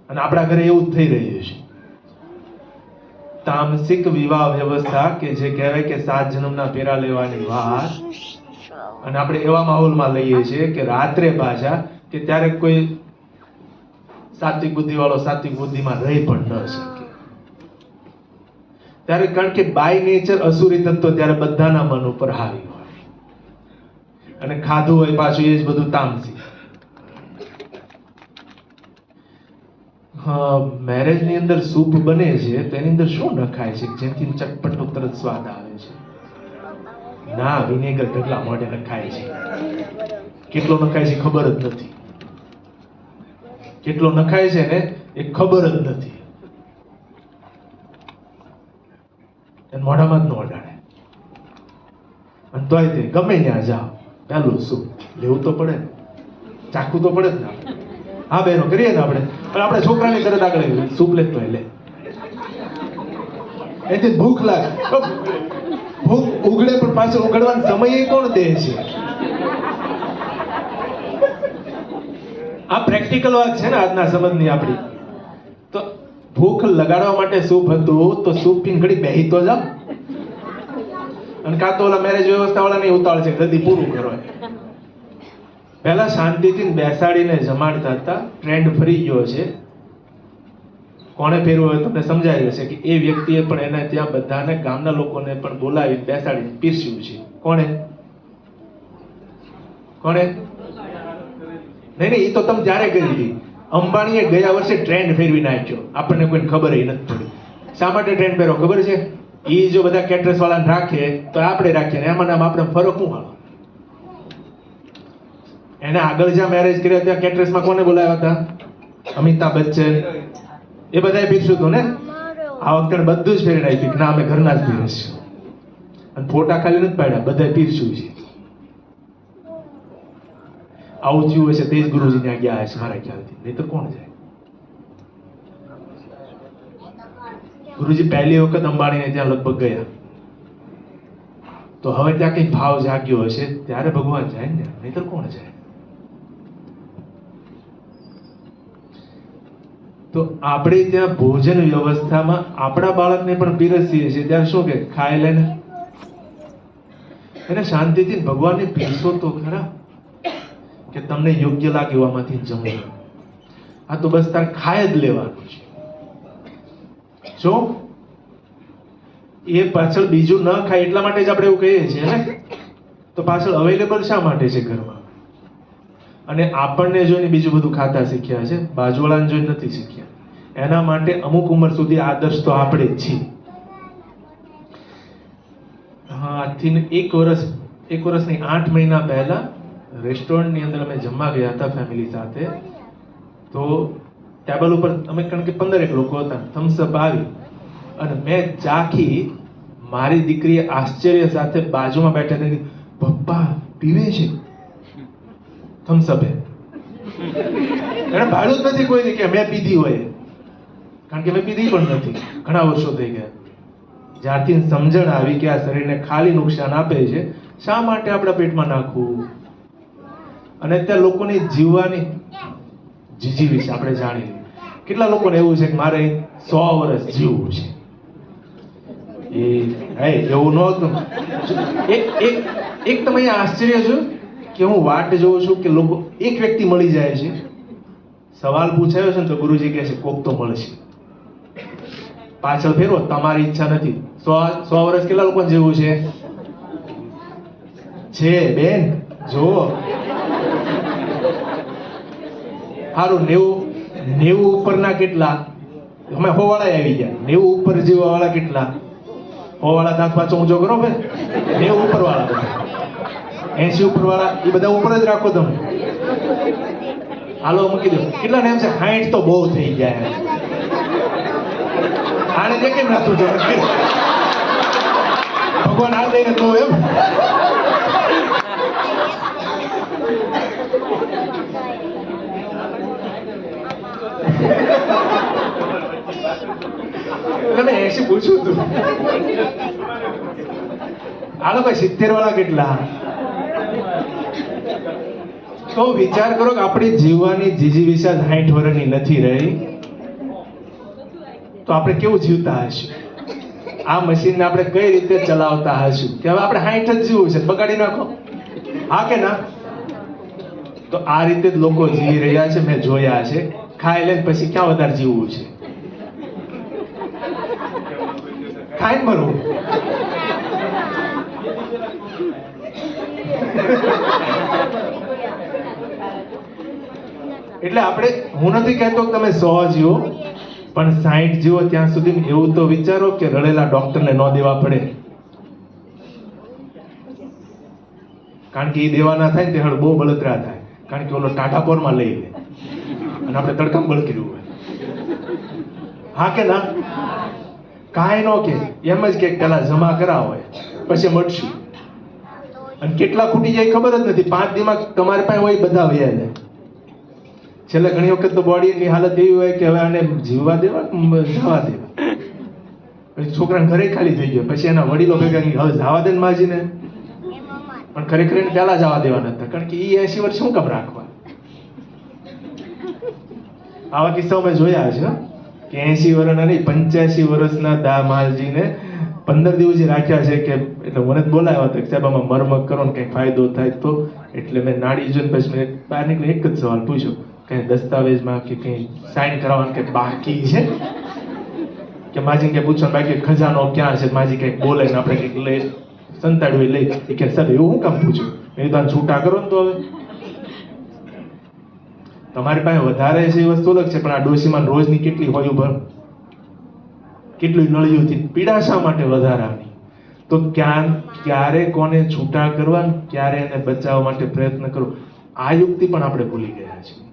અને આપણા ઘરે એવું જ થઈ રહ્યું છે. તામસિક વિવાહ વ્યવસ્થા કે જે કહેવાય કે 7 જન્મના ફેરા લેવાની વાત. અને આપણે એવા માહોલમાં લઈએ છીએ કે રાત્રે પાછા કે ત્યારે કોઈ સાત્વિક બુદ્ધિ વાળો સાત્વિક બુદ્ધિમાં રહી પણ ન શકે. ત્યારે કારણ કે બાય નેચર અસુરી તત્વ ત્યારે બધાના મન ઉપર હાવી હોય, અને ખાધું હોય પાછું એ જ બધું તામસિક. મેરેજ ની અંદર સૂપ બને છે તો એની અંદર શું નખાય છે જેથી ચટપટો તરત સ્વાદ આવે છે? ના, વિનેગર ઢગલા મોઢે નખાય છે. કેટલો નખાય છે ખબર જ નથી. કેટલો નખાય છે ને એ ખબર જ નથી. એને મોઢામાં જ ન અડાડે. અને તોય તે ગમે ત્યાં જાઓ પહેલું સૂપ લેવું તો પડે, ચાખવું તો પડે જ ને. હા બહેનો કરીએ ને આપણે, પણ આપણે છોકરાની તરત આગળ સૂપ લે તો લે. એથી ભૂખ લાગે, ભૂખ ઉઘડે પણ પાછળ ઉઘડવાનો સમય કોણ દે છે? આ પ્રેક્ટિકલ વાત છે ને આજના સમજની આપણી. તો ભૂખ લગાડવા માટે સૂપ હતું તો સૂપ પીને ઘડી બેહી તો જાવ. અને કાં તો ઓલા મેરેજ વ્યવસ્થા વાળા નહીં ઉતાવળ છે જલ્દી પૂરું કરો. પહેલા શાંતિથી બેસાડીને જમાડતા હતા. ટ્રેન્ડ ફરી ગયો છે. કોણે ફેરવો હોય તમને સમજાય હશે કે એ વ્યક્તિએ પણ એને ત્યાં બધાને ગામના લોકોને પણ બોલાવી બેસાડીને પીરસ્યું છે. કોણે? નહીં, એ તો તમે ત્યારે કરી હતી. અંબાણીએ ગયા વર્ષે ટ્રેન્ડ ફેરવી નાખ્યો, આપણને કોઈને ખબર નથી પડી. શા માટે ટ્રેન્ડ ફેરવો ખબર છે? એ જો બધા કેટરસ વાળાને રાખે તો આપણે રાખીએ, એમાં નામ આપણે ફરક શું હાલો? એને આગળ જ્યાં મેરેજ કર્યા ત્યાં કેટરેસમાં કોને બોલાવ્યા હતા? અમિતાભ બચ્ચન, એ બધાએ પીરસ્યું હતું ને. આ વખતે બધું જ ફેરવી નાખ્યું કે ના અમે ઘરના જ પીરસ્યું, અને ફોટા ખાલી નથી પાડ્યા, બધાએ પીરસ્યું છે. આવું થયું હશે તે જ ગુરુજી ત્યાં ગયા હશે મારા ખ્યાલથી, નહીં તો કોણ જાય? ગુરુજી પહેલી વખત અંબાણીને ત્યાં લગભગ ગયા, તો હવે ત્યાં કઈ ભાવ જાગ્યો હશે ત્યારે ભગવાન જાય ને, નહીતર કોણ જાય? તો આપણે ત્યાં ભોજન વ્યવસ્થામાં આપણા બાળકને પણ પીરસીએ છીએ ત્યારે શું કે ખાઈ લે ને, એને શાંતિથી ભગવાનને પીરસો તો ખરા કે તમને યોગ્ય લાગે એવામાંથી જમો. આ તો બસ તાર ખાય જ લેવાનું છે. જો એ પાછળ બીજું ન ખાય એટલા માટે જ આપણે એવું કહીએ છીએ ને, તો પાછળ અવેલેબલ શા માટે છે ઘરમાં? અને આપણને જોઈને બીજું બધું ખાતા શીખ્યા છે, બાજુવાળાને જોઈને નથી શીખ્યા. એના માટે અમુક ઉંમર સુધી આદર્શ તો આપણે જ છીએ. હા, આજથી એક વર્ષ નહીં 8 મહિના પહેલા રેસ્ટોરન્ટની અંદર અમે જમવા ગયા હતા ફેમિલી સાથે. તો ટેબલ ઉપર અમે કારણ કે 15 લોકો હતા, થમ્સઅપ આવી અને મેં ચાખી. મારી દીકરીએ આશ્ચર્ય સાથે બાજુમાં બેઠા હતી, પપ્પા પીવે છે થમ્સઅપ. એને ભાડું જ નથી કોઈ કે મેં પીધી હોય, કારણ કે મેં પીધી પણ નથી, ઘણા વર્ષો થઈ ગયા. જ્યારથી સમજણ આવી કે આ શરીરને ખાલી નુકસાન આપે છે, શા માટે આપણા પેટમાં નાખવું? અને અત્યારે લોકોની જીવવાની જીજી વિશે આપણે જાણી. કેટલા લોકોને એવું છે કે મારે 100 વર્ષ જીવવું છે. એવું ન હતું. એક તમે આશ્ચર્ય છો કે હું વાટ જોઉં છું કે લોકો એક વ્યક્તિ મળી જાય છે. સવાલ પૂછાયો છે ને તો ગુરુજી કહે છે કોક તો મળશે. પાછળ ફેરવો, તમારી ઈચ્છા નથી. 100 વર્ષ કેટલા લોકો જેવું છે બેન? જો સારું, 90 ઉપરના કેટલા? અમે 100 વાળા આવી ગયા. 90 ઉપર જીવવા વાળા કેટલા? 100 વાળા દાંત પાછો ઊંચો કરો ભાઈ. 90 ઉપર વાળા, 80 ઉપર વાળા, એ બધા ઉપર જ રાખો તમે. હાલો મૂકી દો. કેટલા ને એમ છે 60 તો બહુ થઈ ગયા. આને જે કેમ નાતું જો ભગવાન આ દઈને તો એમ. તમે 80 પૂછ્યું હતું. હાલો ભાઈ 70 વાળા કેટલા? તો વિચાર કરો કે આપણી જીવવાની જીજી વિશા 60 વર્ષની નથી રહી, તો આપણે કેવું જીવતા હશું? આ મશીનને આપણે કઈ રીતે ચલાવતા હશું કે હવે આપણે 60 જ જીવવું છે, બગાડી નાખો? હા કે ના? તો આ રીતે જ લોકો જીવી રહ્યા છે, મેં જોયા છે. ખાઈ લે પછી ક્યાં વધારે જીવવું છે? ખાઈને મરવું. એટલે આપણે, હું નથી કહેતો કે તમે 100 જીવો, પણ 60 જીવો ત્યાં સુધી એવું તો વિચારો કે રડેલા ડોક્ટરને ન દેવા પડે. કારણ કે એ દેવા ના થાય ને તે બહુ બળતરા થાય, કારણ કે ઓલો ટાટાપોરમાં લઈ લે અને આપણે તડકામાં બળ કર્યું હોય. હા કે ના? કાંઈ નો કે એમ જ કે પેલા જમા કરાવો પછી મળશું. અને કેટલા ખૂટી જાય ખબર જ નથી. 5 દિવસમાં તમારી પાસે હોય બધા વયા જાય. છેલ્લે ઘણી વખત તો બોડીની હાલત એવી હોય કે હવે આને જીવવા દેવા, જવા દેવા. પછી છોકરાને ઘરે ખાલી થઈ ગયો, પછી એના વડીલો ભેગા હવે જવા દે ને માજીને. પણ ખરેખર એને પહેલા જવા દેવાના હતા, કારણ કે એ 80 વર્ષ શું કામ રાખવા? આવા કિસ્સાઓ મેં જોયા છે કે 80 વર્ષના નહીં 85 વર્ષના દામાલજીને 15 દિવસ રાખ્યા છે કે એટલે મને જ બોલાવ્યા હતા કે સાહેબ આમાં મરમક કરો ને કંઈ ફાયદો થાય તો. એટલે મેં નાડી જોઈને પછી મેં બહાર નીકળી એક જ સવાલ પૂછ્યો, કંઈ દસ્તાવેજમાં કે કંઈ સાઇન કરાવવાનું કે બાકી છે? કે માજી કે પૂછવાનું બાકી ખજાનો ક્યાં છે? માજી કંઈક બોલે ને આપણે કંઈક લઈ સંતાડવી લઈ. એ કે સાહેબ એવું હું કામ પૂછ્યું? મેં કીધું છૂટા કરો ને તો હવે તમારી પાસે વધારે છે એ વસ્તુ અલગ છે, પણ આ ડોશીમાં રોજની કેટલી હોય ભર, કેટલી નળિયુંથી પીડા શા માટે વધારાની? તો ક્યારે કોને છૂટા કરવા, ક્યારે એને બચાવવા માટે પ્રયત્ન કરો. આ યુક્તિ પણ આપણે ભૂલી ગયા છીએ.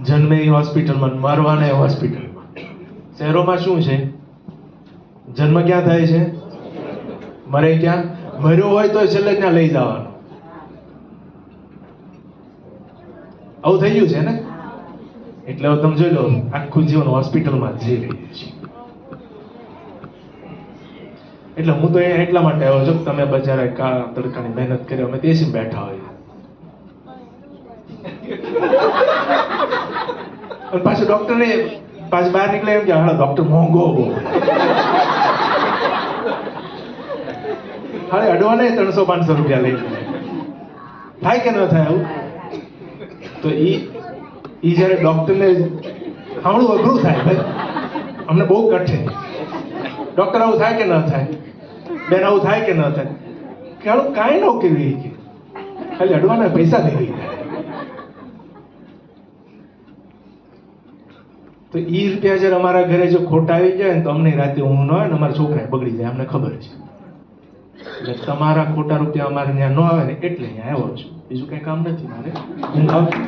જન્મે એ હોસ્પિટલમાં, મરવાના એ હોસ્પિટલમાં. શહેરોમાં શું છે? જન્મ ક્યાં થાય છે? મરે ક્યાં? મર્યો હોય તો છેલ્લે ત્યાં લઈ જવાનો. આવું થઈ ગયું છે ને? એટલે હવે તમે જોઈ લો, આખું જીવન હોસ્પિટલમાં જઈ રહીએ છીએ. એટલે હું તો એટલા માટે આવ્યો છું, તમે બચારા કાળા તડકાની મહેનત કરી, અમે તેસી બેઠા હોઈએ. પાછું ડોક્ટર ને પાછું બહાર નીકળે એમ કે હા ડોક્ટર મોંઘો બહુ, હાલે અડવાને 300-500 રૂપિયા લઈ થાય કે ન થાય આવું? તો ઈ જયારે ડોક્ટર ને સાંભળવું અઘરું થાય, ભાઈ અમને બહુ કઠિન. ડોક્ટર આવું થાય કે ન થાય? બેન આવું થાય કે ન થાય? કે હાલો કાંઈ ન કેવી કે ખાલી અડવાના પૈસા લેવી. તો ઈ રૂપિયા જયારે અમારા ઘરે જો ખોટા આવી જાય ને તો અમને રાતે ઊંઘ ન હોય ને અમારા છોકરા બગડી જાય, અમને ખબર છે. એટલે તમારા ખોટા રૂપિયા અમારે ત્યાં ન આવે ને એટલે અહીંયા આવ્યો છું, બીજું કઈ કામ નથી મારે. ઊંઘ આવતી.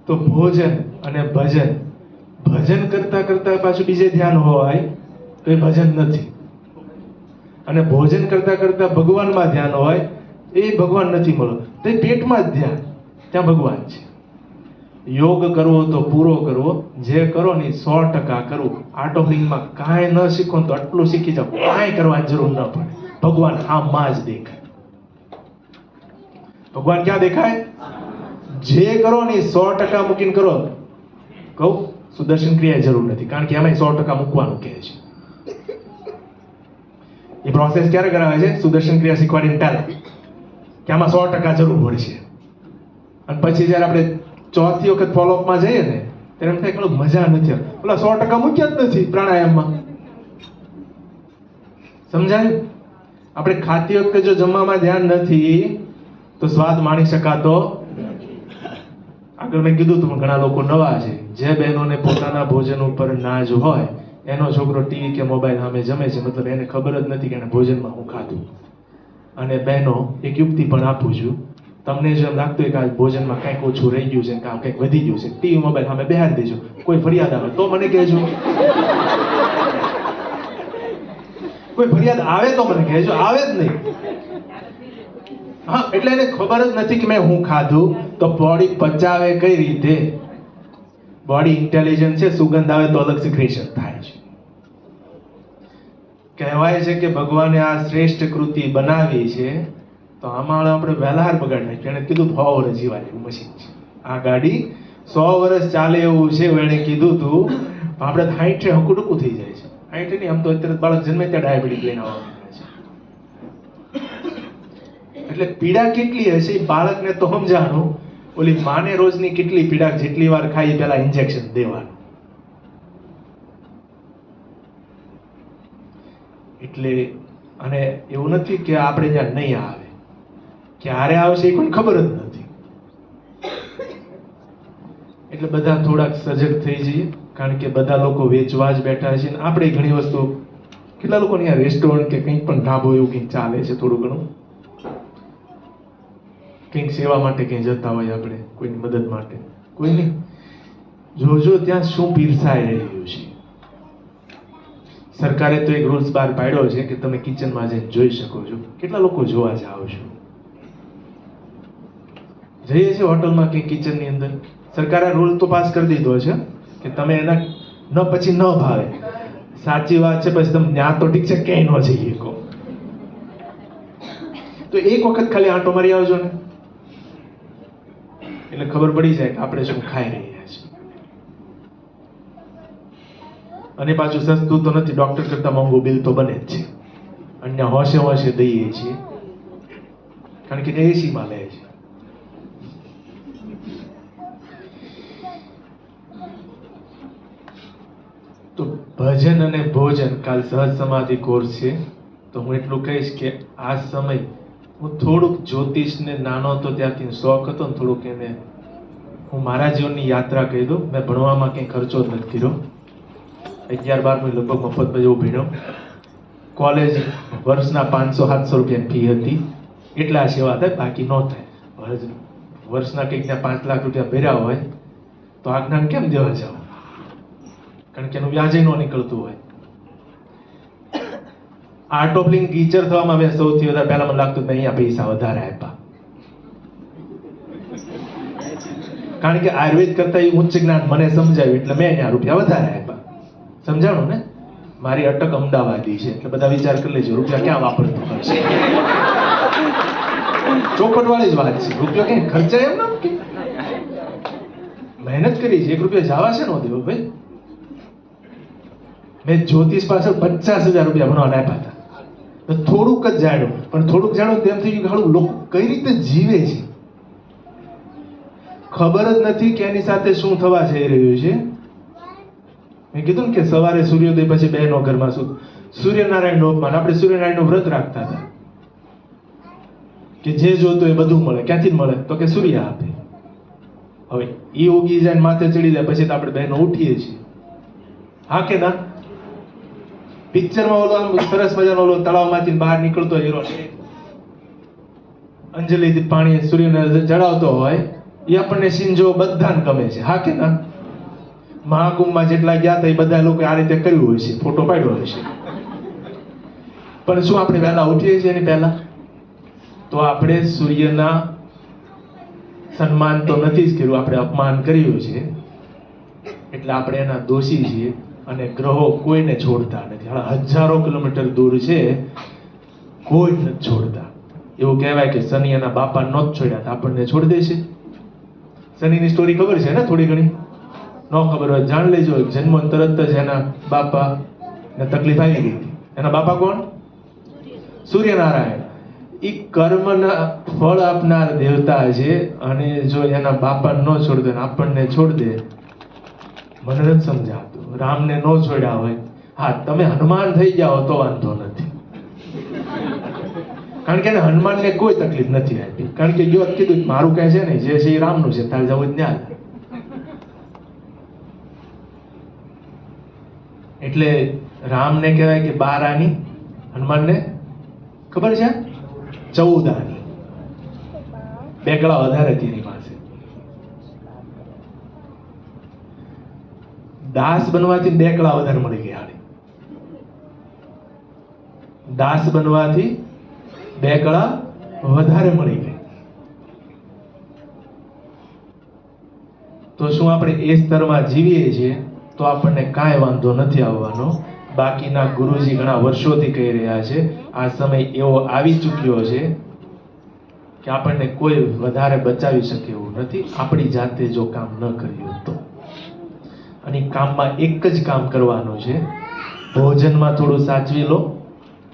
તો ભોજન અને ભજન, ભજન કરતા કરતા પાછું બીજે ધ્યાન હોય તો એ ભજન નથી, અને ભોજન કરતા કરતા ભગવાનમાં ધ્યાન હોય એ ભગવાન નથી મળો. તો એ પેટમાં જ ધ્યાન, ત્યાં ભગવાન છે. યોગ કરવો તો પૂરો કરવો, જે કરો ને 100% કરવું. આટોલિંગમાં કાંઈ ન શીખો તો આટલું શીખી જાવ, કાંઈ કરવાની જરૂર ન પડે. ભગવાન આમાં જ દેખાય. ભગવાન ક્યાં દેખાય? જે કરો ને 100% મૂકીને કરો. કહું સુદર્શન ક્રિયા જરૂર નથી, કારણ કે એમાં 100% મૂકવાનું કહે છે. એ પ્રોસેસ ક્યારે કરાવે છે? સુદર્શન ક્રિયા શીખવાડીને પહેલા કે આમાં 100% જરૂર પડશે. અને પછી જયારે આપણે ચોથી વખત ફોલોઅપમાં જઈએ ને ત્યારે એમ થાય કે મજા નથી, ઓલા 100% મૂક્યા જ નથી પ્રાણાયામમાં. સમજાય? આપણે ખાતી વખતે જો જમવામાં ધ્યાન નથી તો સ્વાદ માણી શકાતો. આગળ મેં કીધું તું ઘણા લોકો નવા છે, જે બહેનોને પોતાના ભોજન ઉપર નાજ હોય એનો છોકરો ટીવી કે મોબાઈલ સામે જમે છે, મતલબ એને ખબર જ નથી કે એને ભોજનમાં હું ખાધું. અને બહેનો એક યુક્તિ પણ આપું છું, તમને જો એમ લાગતું હોય કે આ ભોજનમાં કંઈક ઓછું રહી ગયું છે, કામ કંઈક વધી ગયું છે, ટીવી મોબાઈલ સામે બેહાડી દેજો. કોઈ ફરિયાદ આવે તો મને કહેજો. કોઈ ફરિયાદ આવે તો મને કહેજો, આવે જ નહીં. હા, એટલે એને ખબર જ નથી કે મેં હું ખાધું. તો બોડી પચાવે કઈ રીતે? બોડી ઇન્ટેલિજન્ટ છે, સુગંધ આવે તો અલગ સિક્રેશન થાય છે. કહેવાય છે કે ભગવાને આ શ્રેષ્ઠ કૃતિ બનાવી છે, તો આમાં આપણે વહેલા બગાડ નાખ્યું. એને કીધું 100 વર્ષ જીવાય એવું મશીન છે. આ ગાડી 100 વર્ષ ચાલે એવું છે, એને કીધું તું. આપણે 60 હકુડકું થઈ જાય છે. 60 નહીં, આમ તો અત્યારે બાળક જન્મે ત્યાં ડાયાબિટીસ લઈને આવવા. એટલે પીડા કેટલી હશે બાળકને તો સમજાણું. ઓલી માને રોજની કેટલી પીડા, જેટલી વાર ખાઈ પેલા ઇન્જેક્શન દેવાનું. એટલે અને એવું નથી કે આપણે ત્યાં નહીં આવે, ક્યારે આવશે એ કોઈ ખબર જ નથી. એટલે બધા થોડાક સજગ થઈ જઈએ, કારણ કે બધા લોકો વેચવા જ બેઠા છે. આપણે ઘણી વસ્તુ, કેટલા લોકો અહીંયા રેસ્ટોરન્ટ કે કંઈક પણ ઢાબો એવું કંઈક ચાલે છે, થોડું ઘણું કંઈક સેવા માટે કંઈ જતા હોય આપણે, કોઈની મદદ માટે, કોઈ નહીં. જોજો ત્યાં શું પીરસાઈ રહ્યું છે. સરકારે તો એક રૂલ્સ બહાર પાડ્યો છે કે તમે કિચનમાં જઈને જોઈ શકો છો. કેટલા લોકો જોવા જાઓ છો? જઈએ છીએ હોટલમાં કે કિચનની અંદર. સરકારે રૂલ તો પાસ કરી દીધો છે કે તમે એના ન પછી ન ભાવે. સાચી વાત છે, પછી તમે ત્યાં તો ઠીક છે, ક્યાંય ન જઈએ કહો તો એક વખત ખાલી આંટો મારી આવજો ને, એટલે ખબર પડી જાય કે આપણે શું ખાઈ રહ્યા છીએ. અને પાછું સસ્તું તો નથી, ડોક્ટર કરતા મોંઘું બિલ તો બને જ છે. અને હોશે હોશે દઈએ છીએ, કારણ કે એસીમાં લે છે. તો ભજન અને ભોજન, કાલ સહજ સમાધિ કોર્સ છે, તો હું એટલું કહીશ કે આ સમય હું થોડુંક જ્યોતિષને નાનો હતો ત્યારથી શોખ હતો ને, થોડુંક એને હું મારા જીવનની યાત્રા કહી દઉં. મેં ભણવામાં કંઈ ખર્ચો જ નથી કર્યો. 11-12 લગભગ મફતમાં જેવું ભણ્યો. કોલેજ વર્ષના 500-700 રૂપિયાની ફી હતી, એટલા સેવા થાય, બાકી ન થાય. વર્ષના કંઈક ત્યાં 5 લાખ રૂપિયા ભર્યા હોય તો આ જ્ઞાન કેમ દેવા જાવ? કારણ કે એનું વ્યાજ ન નીકળતું હોય. આર્ટ ઓફ લિવિંગ ટીચર થવામાં મેં સૌથી વધારે પહેલા મને લાગતું મેં અહીંયા પૈસા વધારે આપ્યા, કારણ કે આયુર્વેદ કરતા એ ઉચ્ચ જ્ઞાન મને સમજાવ્યું એટલે મેં અહીંયા રૂપિયા વધારે આપ્યા. સમજાણું ને? મારી અટક અમદાવાદી છે એટલે બધા વિચાર કરી લેજો રૂપિયા ક્યાં વાપરતો હશે. ચોખટ વાળી જ વાત છે, રૂપિયા ક્યાં ખર્ચાય એમ ના કે મહેનત કરી છે, 1 રૂપિયા જવા છે નો દેવો ભાઈ. મેં જ્યોતિષ પાછળ 50,000 રૂપિયા ભણવાના આપ્યા હતા. તો થોડુંક જ જાણ્યું, પણ થોડુંક જાણ્યું તેમ થઈ ગયું લોકો કઈ રીતે જીવે છે ખબર જ નથી કે એની સાથે શું થવા જઈ રહ્યું છે. મેં કીધું ને કે સવારે સૂર્યોદય પછી બહેનો ઘરમાં સૂર્યનારાયણ નો અપમાન. આપણે સૂર્યનારાયણ નું વ્રત રાખતા હતા કે જે જોતું એ બધું મળે. ક્યાંથી મળે? તો કે સૂર્ય આપે. હવે એ ઉગી જાય માથે ચડી જાય પછી તો આપણે બહેનો ઉઠીએ છીએ, હા કે ના? પિક્ચરમાં ઓલો આમ સરસ મજાનો ઓલો તળાવમાંથી બહાર નીકળતો હીરો અંજલિથી પાણી સૂર્યને ચડાવતો હોય એ આપણને સીન જો બધાને ગમે છે, હા કે ના? મહાકુંભમાં જેટલા ગયા હતા એ બધા લોકો આ રીતે કર્યું હોય છે, ફોટો પાડ્યો હોય છે. પણ શું આપણે વહેલા ઉઠીએ છીએ એની પહેલા? તો આપણે સૂર્યના સન્માન તો નથી જ કર્યું, આપણે અપમાન કર્યું છે, એટલે આપણે એના દોષી છીએ. અને ગ્રહો કોઈને છોડતા નથી. હજારો કિલોમીટર દૂર છે, કોઈ નથી છોડતા. એવું કહેવાય કે શનિ એના બાપા નો જ છોડ્યા હતા, આપણને છોડી દેશે? શનિની સ્ટોરી ખબર છે ને થોડી ઘણી? ન ખબર હોય જાણ લેજો. જન્મ તરત જ એના બાપા ને તકલીફ આવી ગઈ હતી. એના બાપા કોણ? સૂર્યનારાયણ. એ કર્મના ફળ આપનાર દેવતા છે, અને જો એના બાપા ન છોડી દે આપણને છોડી દે, મને નથી સમજાતું. રામને ન છોડ્યા હોય, હા તમે હનુમાન થઈ જાઓ તો વાંધો નથી, કારણ કે હનુમાનને કોઈ તકલીફ નથી આપી. કારણ કે જો કીધું મારું કઈ છે નહીં, જે છે એ રામનું છે, તારે જવું જ ત્યાં. એટલે રામને કહેવાય કે 12 આની, હનુમાનને ખબર છે 14 આની, 2 કળા વધારે હતી એની પાસે. દાસ બનવાથી 2 કળા વધારે મળી ગયા. દાસ બનવાથી 2 કળા વધારે મળી ગઈ. તો શું આપણે એ સ્તરમાં જીવીએ છીએ તો આપણને કાંઈ વાંધો નથી આવવાનો. બાકીના ગુરુજી ઘણા વર્ષોથી કહી રહ્યા છે, આ સમય એવો આવી ચૂક્યો છે કે આપણને કોઈ વધારે બચાવી શકે એવું નથી, આપણી જાતે જો કામ ન કર્યું તો. અને કામમાં એક જ કામ કરવાનું છે, ભોજનમાં થોડું સાચવી લો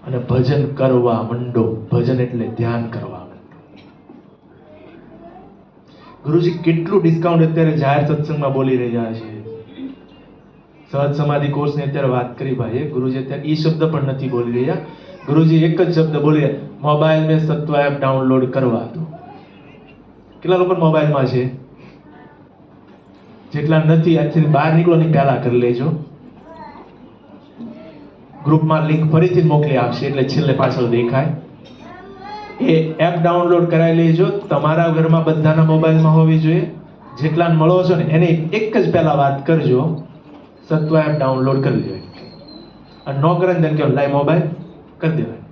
અને ભજન કરવા માંડો. ભજન એટલે ધ્યાન કરવા માંડો. ગુરુજી કેટલું ડિસ્કાઉન્ટ અત્યારે જાહેર સત્સંગમાં બોલી રહ્યા છે. સહજ સમાધિ કોર્સની અત્યારે વાત કરી ભાઈએ. ગુરુજી અત્યારે ઈ શબ્દ પણ નથી બોલી રહ્યા. ગુરુજી એક જ શબ્દ બોલી રહ્યા, મોબાઈલ મેં સત્વ એપ ડાઉનલોડ કરવા દો. કેટલા લોકો મોબાઈલમાં છે? જેટલા નથી આજથી બહાર નીકળો ની પહેલા કરી લેજો. ગ્રુપમાં લિંક ફરીથી મોકલી આપશે એટલે છેલ્લે પાછળ દેખાય. એ એપ ડાઉનલોડ કરાવી લેજો. તમારા ઘરમાં બધાના મોબાઈલમાં હોવી જોઈએ. જેટલા મળો છો ને એને એક જ પહેલા વાત કરજો, સત્વ એપ ડાઉનલોડ કરી લેજો. અને નો કરે ને કે લાઈ મોબાઈલ કરી દેવાય.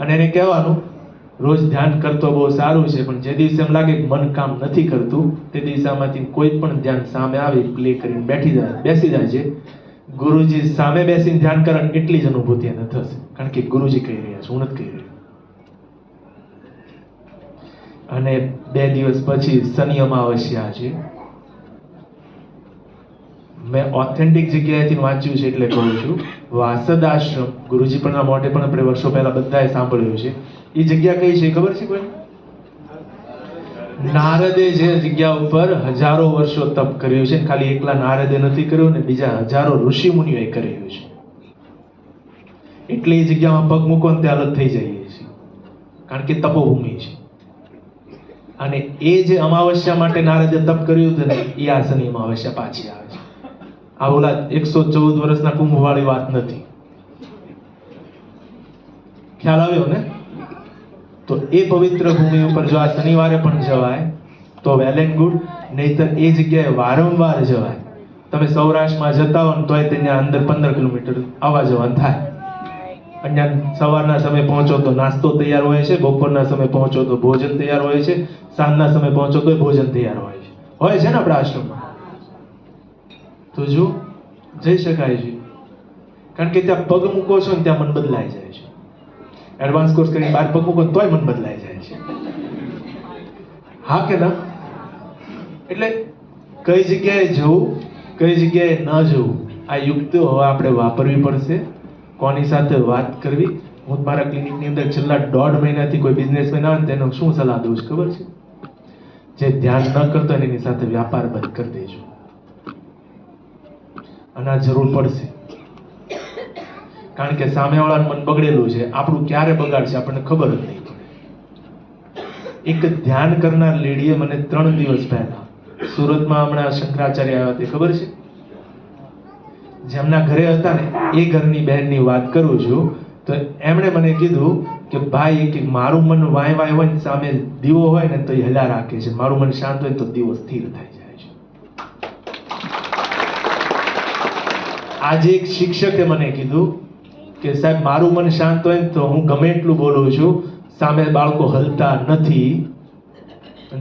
અને એને કહેવાનું રોજ ધ્યાન કરતો બહુ સારું છે, પણ જે દિવસે એમ લાગે કે મન કામ નથી કરતું તે દિવસમાંથી કોઈ પણ ધ્યાન સામે આવે પ્લે કરીને બેસી જાય છે. ગુરુજી સામે બેસીને ધ્યાન કરે એટલી જ અનુભૂતિ એને થશે, કારણ કે ગુરુજી કહી રહ્યા છે, હું નથી કહી રહ્યો. અને 2 દિવસ પછી શનિ અમાવસ્યા છે. મેં ઓથેન્ટિક જગ્યાએથી વાંચ્યું છે એટલે કહું છું. વાસદ આશ્રમ, ગુરુજી પણ આ મોઢે પણ આપણે વર્ષો પહેલા બધાએ સાંભળ્યું છે. એ જગ્યા કઈ છે ખબર છે કોઈ? નારદે જે જગ્યા ઉપર હજારો વર્ષો તપ કર્યું છે, ખાલી એકલા નારદે નથી કર્યું ને બીજા હજારો ઋષિ મુનિઓએ કર્યું છે. એટલે એ જગ્યામાં પગ મૂકો ને તે અલગ થઈ જઈએ છીએ, કારણ કે તપોભૂમિ છે. અને એ જે અમાવસ્યા માટે નારદે તપ કર્યું હતું ને એ આ શનિ અમાવસ્યા પાછી આવે છે. આ ઓલા 114 વર્ષના કુંભ વાળી વાત નથી. ખ્યાલ આવ્યો ને? તો એ પવિત્ર ભૂમિ ઉપર જો આ શનિવારે પણ જવાય તો વેલ એન્ડ ગુડ, નહીતર એ જગ્યાએ વારંવાર જવાય. તમે સૌરાષ્ટ્રમાં જતા હો ને તોય ત્યાં અંદર 15 કિલોમીટર આવવા જવાનું થાય. અહીંયા સવારના સમયે પહોંચો તો નાસ્તો તૈયાર હોય છે, બપોરના સમયે પહોંચો તો ભોજન તૈયાર હોય છે, સાંજના સમયે પહોંચો તો ભોજન તૈયાર હોય છે ને આપણા આશ્રમમાં. તો જો જઈ શકાય છે, કારણ કે ત્યાં પગ મૂકો છો ને ત્યાં મન બદલાઈ જાય છે. એડવાન્સ કોર્સ કરીને 12 પગ મૂકો તોય મન બદલાઈ જાય છે. હા કે ના? એટલે કઈ જગ્યાએ જવું, કઈ જગ્યાએ ન જવું, આ યુક્તિઓ હવે આપણે વાપરવી પડશે. કોની સાથે વાત કરવી? હું મારા ક્લિનિકની અંદર છેલ્લા 1.5 મહિનાથી કોઈ બિઝનેસમેન આવે ને તેને શું સલાહ દઉં છું ખબર છે? જે ધ્યાન ન કરતો એની સાથે વ્યાપાર બંધ કરી દેજો. અને આ જરૂર પડશે, કારણ કે સામેવાળાનું મન બગડેલું છે. આપણું ક્યારે બગાડશે આપણને ખબર જ નહીં પડે. એક ધ્યાન કરનાર લેડીએ મને 3 દિવસ પહેલા સુરતમાં હમણાં શંકરાચાર્ય આવ્યા તે ખબર છે? જેમના ઘરે હતા ને એ ઘરની બહેનની વાત કરું છું. તો એમણે મને કીધું કે ભાઈ કે મારું મન વાય વાય હોય ને સામે દીવો હોય ને તો એ હલા રાખે છે, મારું મન શાંત હોય તો દીવો સ્થિર થઈ જાય છે. આજે એક શિક્ષકે મને કીધું કે સાહેબ મારું મન શાંત હોય ને તો હું ગમે એટલું બોલું છું, સામે બાળકો હલતા નથી.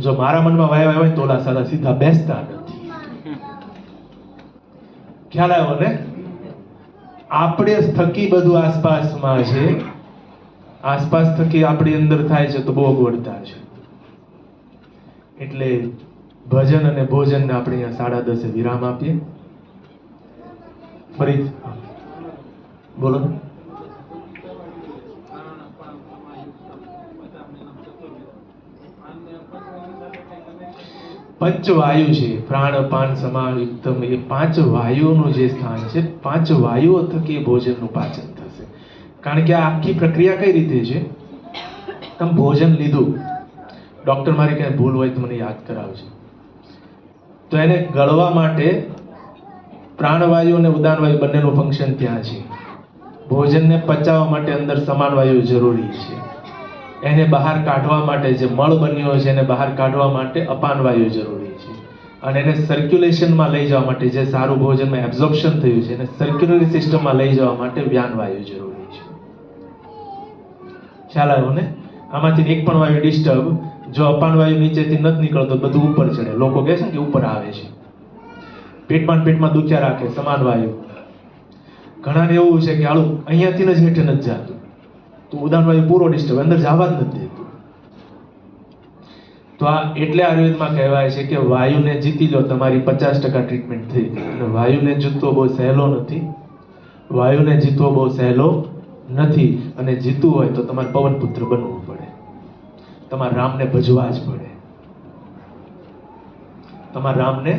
જો મારા મનમાં વાય વાય હોય તો ઓલા સાદા સીધા બેસતા નથી. ખ્યાલ આવ્યો ને? આપણે થકી બધું આસપાસમાં છે, આસપાસ થકી આપણી અંદર થાય છે તો બહુ અગવડતા છે. એટલે ભજન અને ભોજનને આપણે અહીંયા 10:30 વિરામ આપીએ. ફરી બોલો. પંચવાયુ છે, પ્રાણ અપાન સમાયુક્તમ, એ 5 વાયુઓનું જે સ્થાન છે, 5 વાયુઓ થકી ભોજનનું પાચન થશે. કારણ કે આ આખી પ્રક્રિયા કઈ રીતે છે? તમે ભોજન લીધું, ડોક્ટર મારી ક્યાંય ભૂલ હોય તો મને યાદ કરાવજો. તો એને ગળવા માટે પ્રાણવાયુ અને ઉદાનવાયુ બંનેનું ફંક્શન ત્યાં છે. ભોજનને પચાવવા માટે અંદર સમાન વાયુ જરૂરી છે. એને બહાર કાઢવા માટે જે મળ બન્યો છે એને બહાર કાઢવા માટે અપાન વાયુ જરૂરી છે. અને એને સર્ક્યુલેશનમાં લઈ જવા માટે, જે સારું ભોજનમાં એબ્ઝોર્પ્શન થયું છે એને સર્ક્યુલરી સિસ્ટમમાં લઈ જવા માટે વ્યાન વાયુ જરૂરી છે. ખ્યાલ આવ્યો ને? આમાંથી એક પણ વાયુ ડિસ્ટર્બ, જો અપાન વાયુ નીચેથી નથી નીકળતો બધું ઉપર ચડે. લોકો કહે છે કે ઉપર આવે છે, પેટમાં દુખ્યા રાખે, સમાન વાયુ. ઘણાને એવું છે કે હાલું અહીંયાથી જ હેઠે નથી જતું, તો ઉદાન વાયુ પૂરો ડિસ્ટર્બ, અંદર જવા જ નથી દેતું. તો આ એટલે આયુર્વેદમાં કહેવાય છે કે વાયુને જીતી લો, તમારી 50% ટ્રીટમેન્ટ થઈ ગઈ. અને વાયુને જીતવો બહુ સહેલો નથી, વાયુને જીતવો બહુ સહેલો નથી. અને જીતવું હોય તો તમારે પવનપુત્ર બનવું પડે, તમારે રામને ભજવા જ પડે, તમારે રામને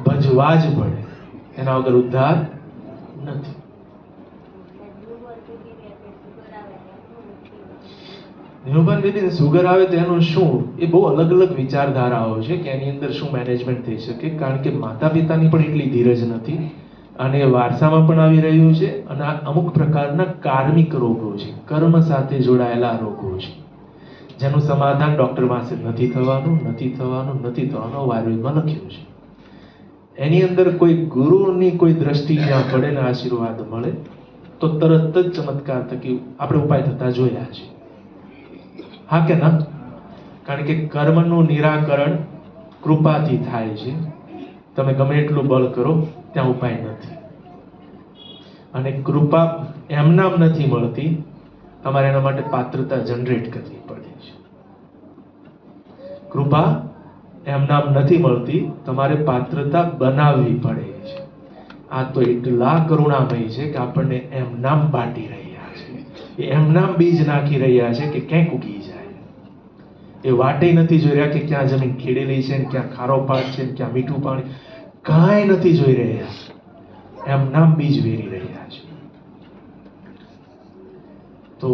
ભજવા જ પડે. એના વગર ઉદ્ધાર નથી. ન્યુબોર્ન બેબીને સુગર આવે તો એનું શું? એ બહુ અલગ અલગ વિચારધારાઓ છે કે એની અંદર શું મેનેજમેન્ટ થઈ શકે. કારણ કે માતા પિતાની પણ એટલી ધીરજ નથી, અને એ વારસામાં પણ આવી રહ્યું છે. અને આ અમુક પ્રકારના કાર્મિક રોગો છે, કર્મ સાથે જોડાયેલા રોગો છે, જેનું સમાધાન ડોક્ટર પાસે નથી થવાનું આયુર્વેદમાં લખ્યું છે. એની અંદર કોઈ ગુરુની કોઈ દ્રષ્ટિ જ્યાં પડે ને આશીર્વાદ મળે તો તરત જ ચમત્કાર થકી આપણે ઉપાય થતા જોયા છે. હા કે ના? કારણ કે કર્મનું નિરાકરણ કૃપાથી થાય છે. તમે ગમે એટલું બળ કરો ત્યાં ઉપાય નથી. અને કૃપા એમનામ નથી મળતી, તમારે એના માટે પાત્રતા જનરેટ કરવી પડે છે. કૃપા એમનામ નથી મળતી, તમારે પાત્રતા બનાવવી પડે છે. આ તો એટલા કરુણામય છે કે આપણને એમનામ બાટી રહ્યા છે, એ એમનામ બીજ નાખી રહ્યા છે કે ક્યાંક ઉગી જાય. એ વાટે નથી જોઈ રહ્યા કે ક્યાં જમીન ખેડેલી છે ને ક્યાં ખારો પાક છે ને ક્યાં મીઠું પાણી, કાંઈ નથી જોઈ રહ્યા. એમનામ બીજ વેરી રહ્યા છે. તો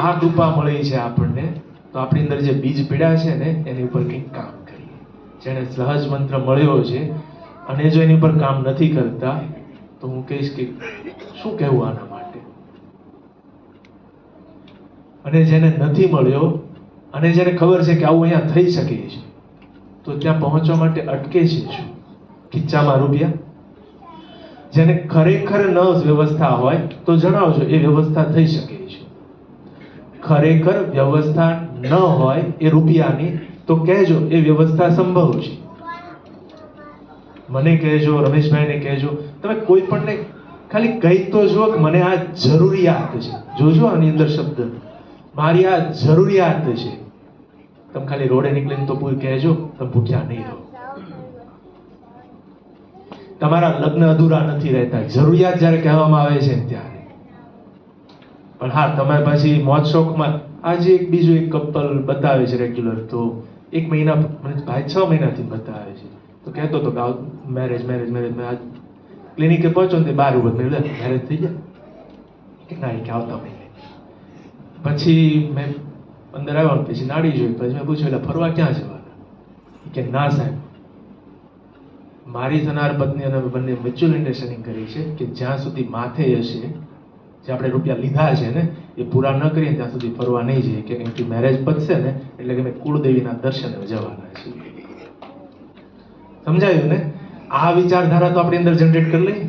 આ કૃપા મળી છે આપણને, તો આપણી અંદર જે બીજ પીડા છે ને એની ઉપર કંઈક કામ કરીએ. જેને સહજ મંત્ર મળ્યો છે અને જો એની ઉપર કામ નથી કરતા તો હું કહીશ કે શું કહેવું આના માટે. અને જેને નથી મળ્યો અને જેને ખબર છે કે આવું અહીંયા થઈ શકે છે તો ત્યાં પહોંચવા માટે અટકે છે શું? ખીચામાં રૂપિયા. જેને ખરેખર ન વ્યવસ્થા હોય તો જણાવજો, એ વ્યવસ્થા થઈ શકે છે. ખરેખર વ્યવસ્થા ન હોય એ રૂપિયાની તો કહેજો, એ વ્યવસ્થા સંભવ છે. મને કહેજો, રમેશભાઈને કહેજો, તમે કોઈ પણને ખાલી કહી તો જુઓ કે મને આ જરૂરિયાત છે. જોજો આની અંદર શબ્દ, મારી આ જરૂરિયાત છે. તમે ખાલી રોડે નીકળીને તો પૂરી કહેજો, તમે ભૂખ્યા નહીં રહો. તમારા લગ્ન અધૂરા નથી રહેતા, જરૂરિયાત જ્યારે કહેવામાં આવે છે ત્યારે. પણ હા, તમે પછી મોજ શોખમાં આજે એક બીજું એક કપલ બતાવે છે રેગ્યુલર, તો એક મહિના, મને ભાઈ 6 મહિનાથી બતાવે છે, તો કહેતો હતો કે મેરેજ મેરેજ મેરેજ. મેં આજ ક્લિનિકે પહોંચો ને 12 ઉપર મેરેજ થઈ ગયા કે ના, કે આવતા મહિને. પછી મેં અંદર આવ્યો, પછી નાડી જોઈ, પછી મેં પૂછ્યું એટલે ફરવા ક્યાં જવાના? કે ના સાહેબ, મારી થનાર પત્ની અને બંને મ્યુચ્યુઅલ અન્ડરસ્ટેન્ડિંગ કરી છે કે જ્યાં સુધી માથે હશે, જે આપણે રૂપિયા લીધા છે ને એ પૂરા ન કરીએ ત્યાં સુધી ફરવા નહીં જઈએ. કે એમથી મેરેજ પતશે ને એટલે કે મેં કુળદેવીના દર્શને જવાના છે. સમજાયું ને? આ વિચારધારા તો આપણી અંદર જનરેટ કરી લઈએ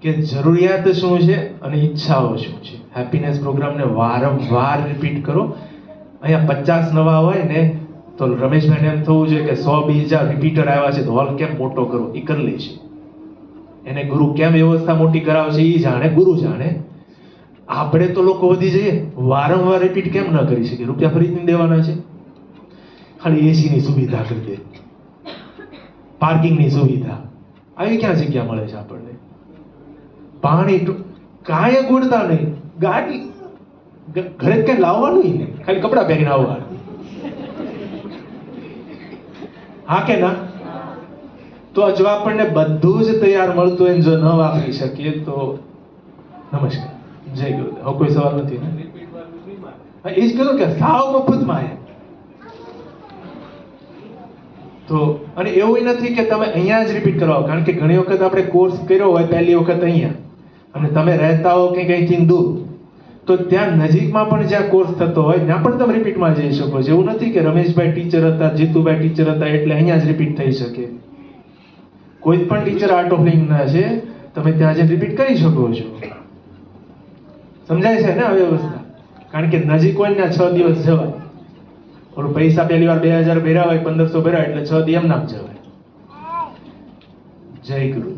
કે જરૂરિયાત શું છે અને ઈચ્છાઓ શું છે. હેપીનેસ પ્રોગ્રામને વારંવાર રિપીટ કરો. અહીંયા 50 નવા હોય ને તો રમેશભાઈને એમ થવું જોઈએ કે 100-2,000 રિપીટર આવ્યા છે તો હોલ કેમ મોટો કરો, એ કરી લે છે. એને ગુરુ કેમ વ્યવસ્થા મોટી કરાવશે એ જાણે, ગુરુ જાણે. આપણે તો લોકો વધી જઈએ, વારંવાર રિપીટ કેમ ન કરી શકીએ? રૂપિયા ફરીથી દેવાના છે, ખાલી એસી ની સુવિધા કરી દે, પાર્કિંગની સુવિધા, આવી ક્યાં જગ્યા મળે છે આપણને? પાણી કાંઈ ગુણતા નહીં, ગાડી ઘરે કઈ લાવવાનું નહીં, ખાલી કપડાં પહેરીને આવવાનું. હા કે ના? તો જો આપણને બધું જ તૈયાર મળતું હોય જો ન વાપરી શકીએ તો નમસ્કાર, જય ગુરુદેવ. હવે કોઈ સવાલ નથી ને? એ જ કહ્યું કે સાવ મફતમાં. તો અને એવું નથી કે તમે અહીંયા જ રિપીટ કરવા, કારણ કે ઘણી વખત આપણે કોર્સ કર્યો હોય પહેલી વખત અહીંયા અને તમે રહેતા હો કે કંઈથી દૂર, તો ત્યાં નજીકમાં પણ જ્યાં કોર્સ થતો હોય ત્યાં પણ તમે રિપીટમાં જઈ શકો છો. એવું નથી કે રમેશભાઈ ટીચર હતા, જીતુભાઈ ટીચર હતા એટલે અહીંયા જ રિપીટ થઈ શકે. કોઈ પણ ટીચર આર્ટ ઓફ લિવિંગના છે, તમે ત્યાં જઈને રિપીટ કરી શકો છો. સમજાય છે ને આ વ્યવસ્થા? કારણ કે નજીક હોય ને 6 દિવસ જવાય. ઓલું પૈસા પહેલી વાર 2,000 ભર્યા હોય, 1,500 ભર્યા એટલે 6 દી એમ નામ જવાય. જય ગુરુ.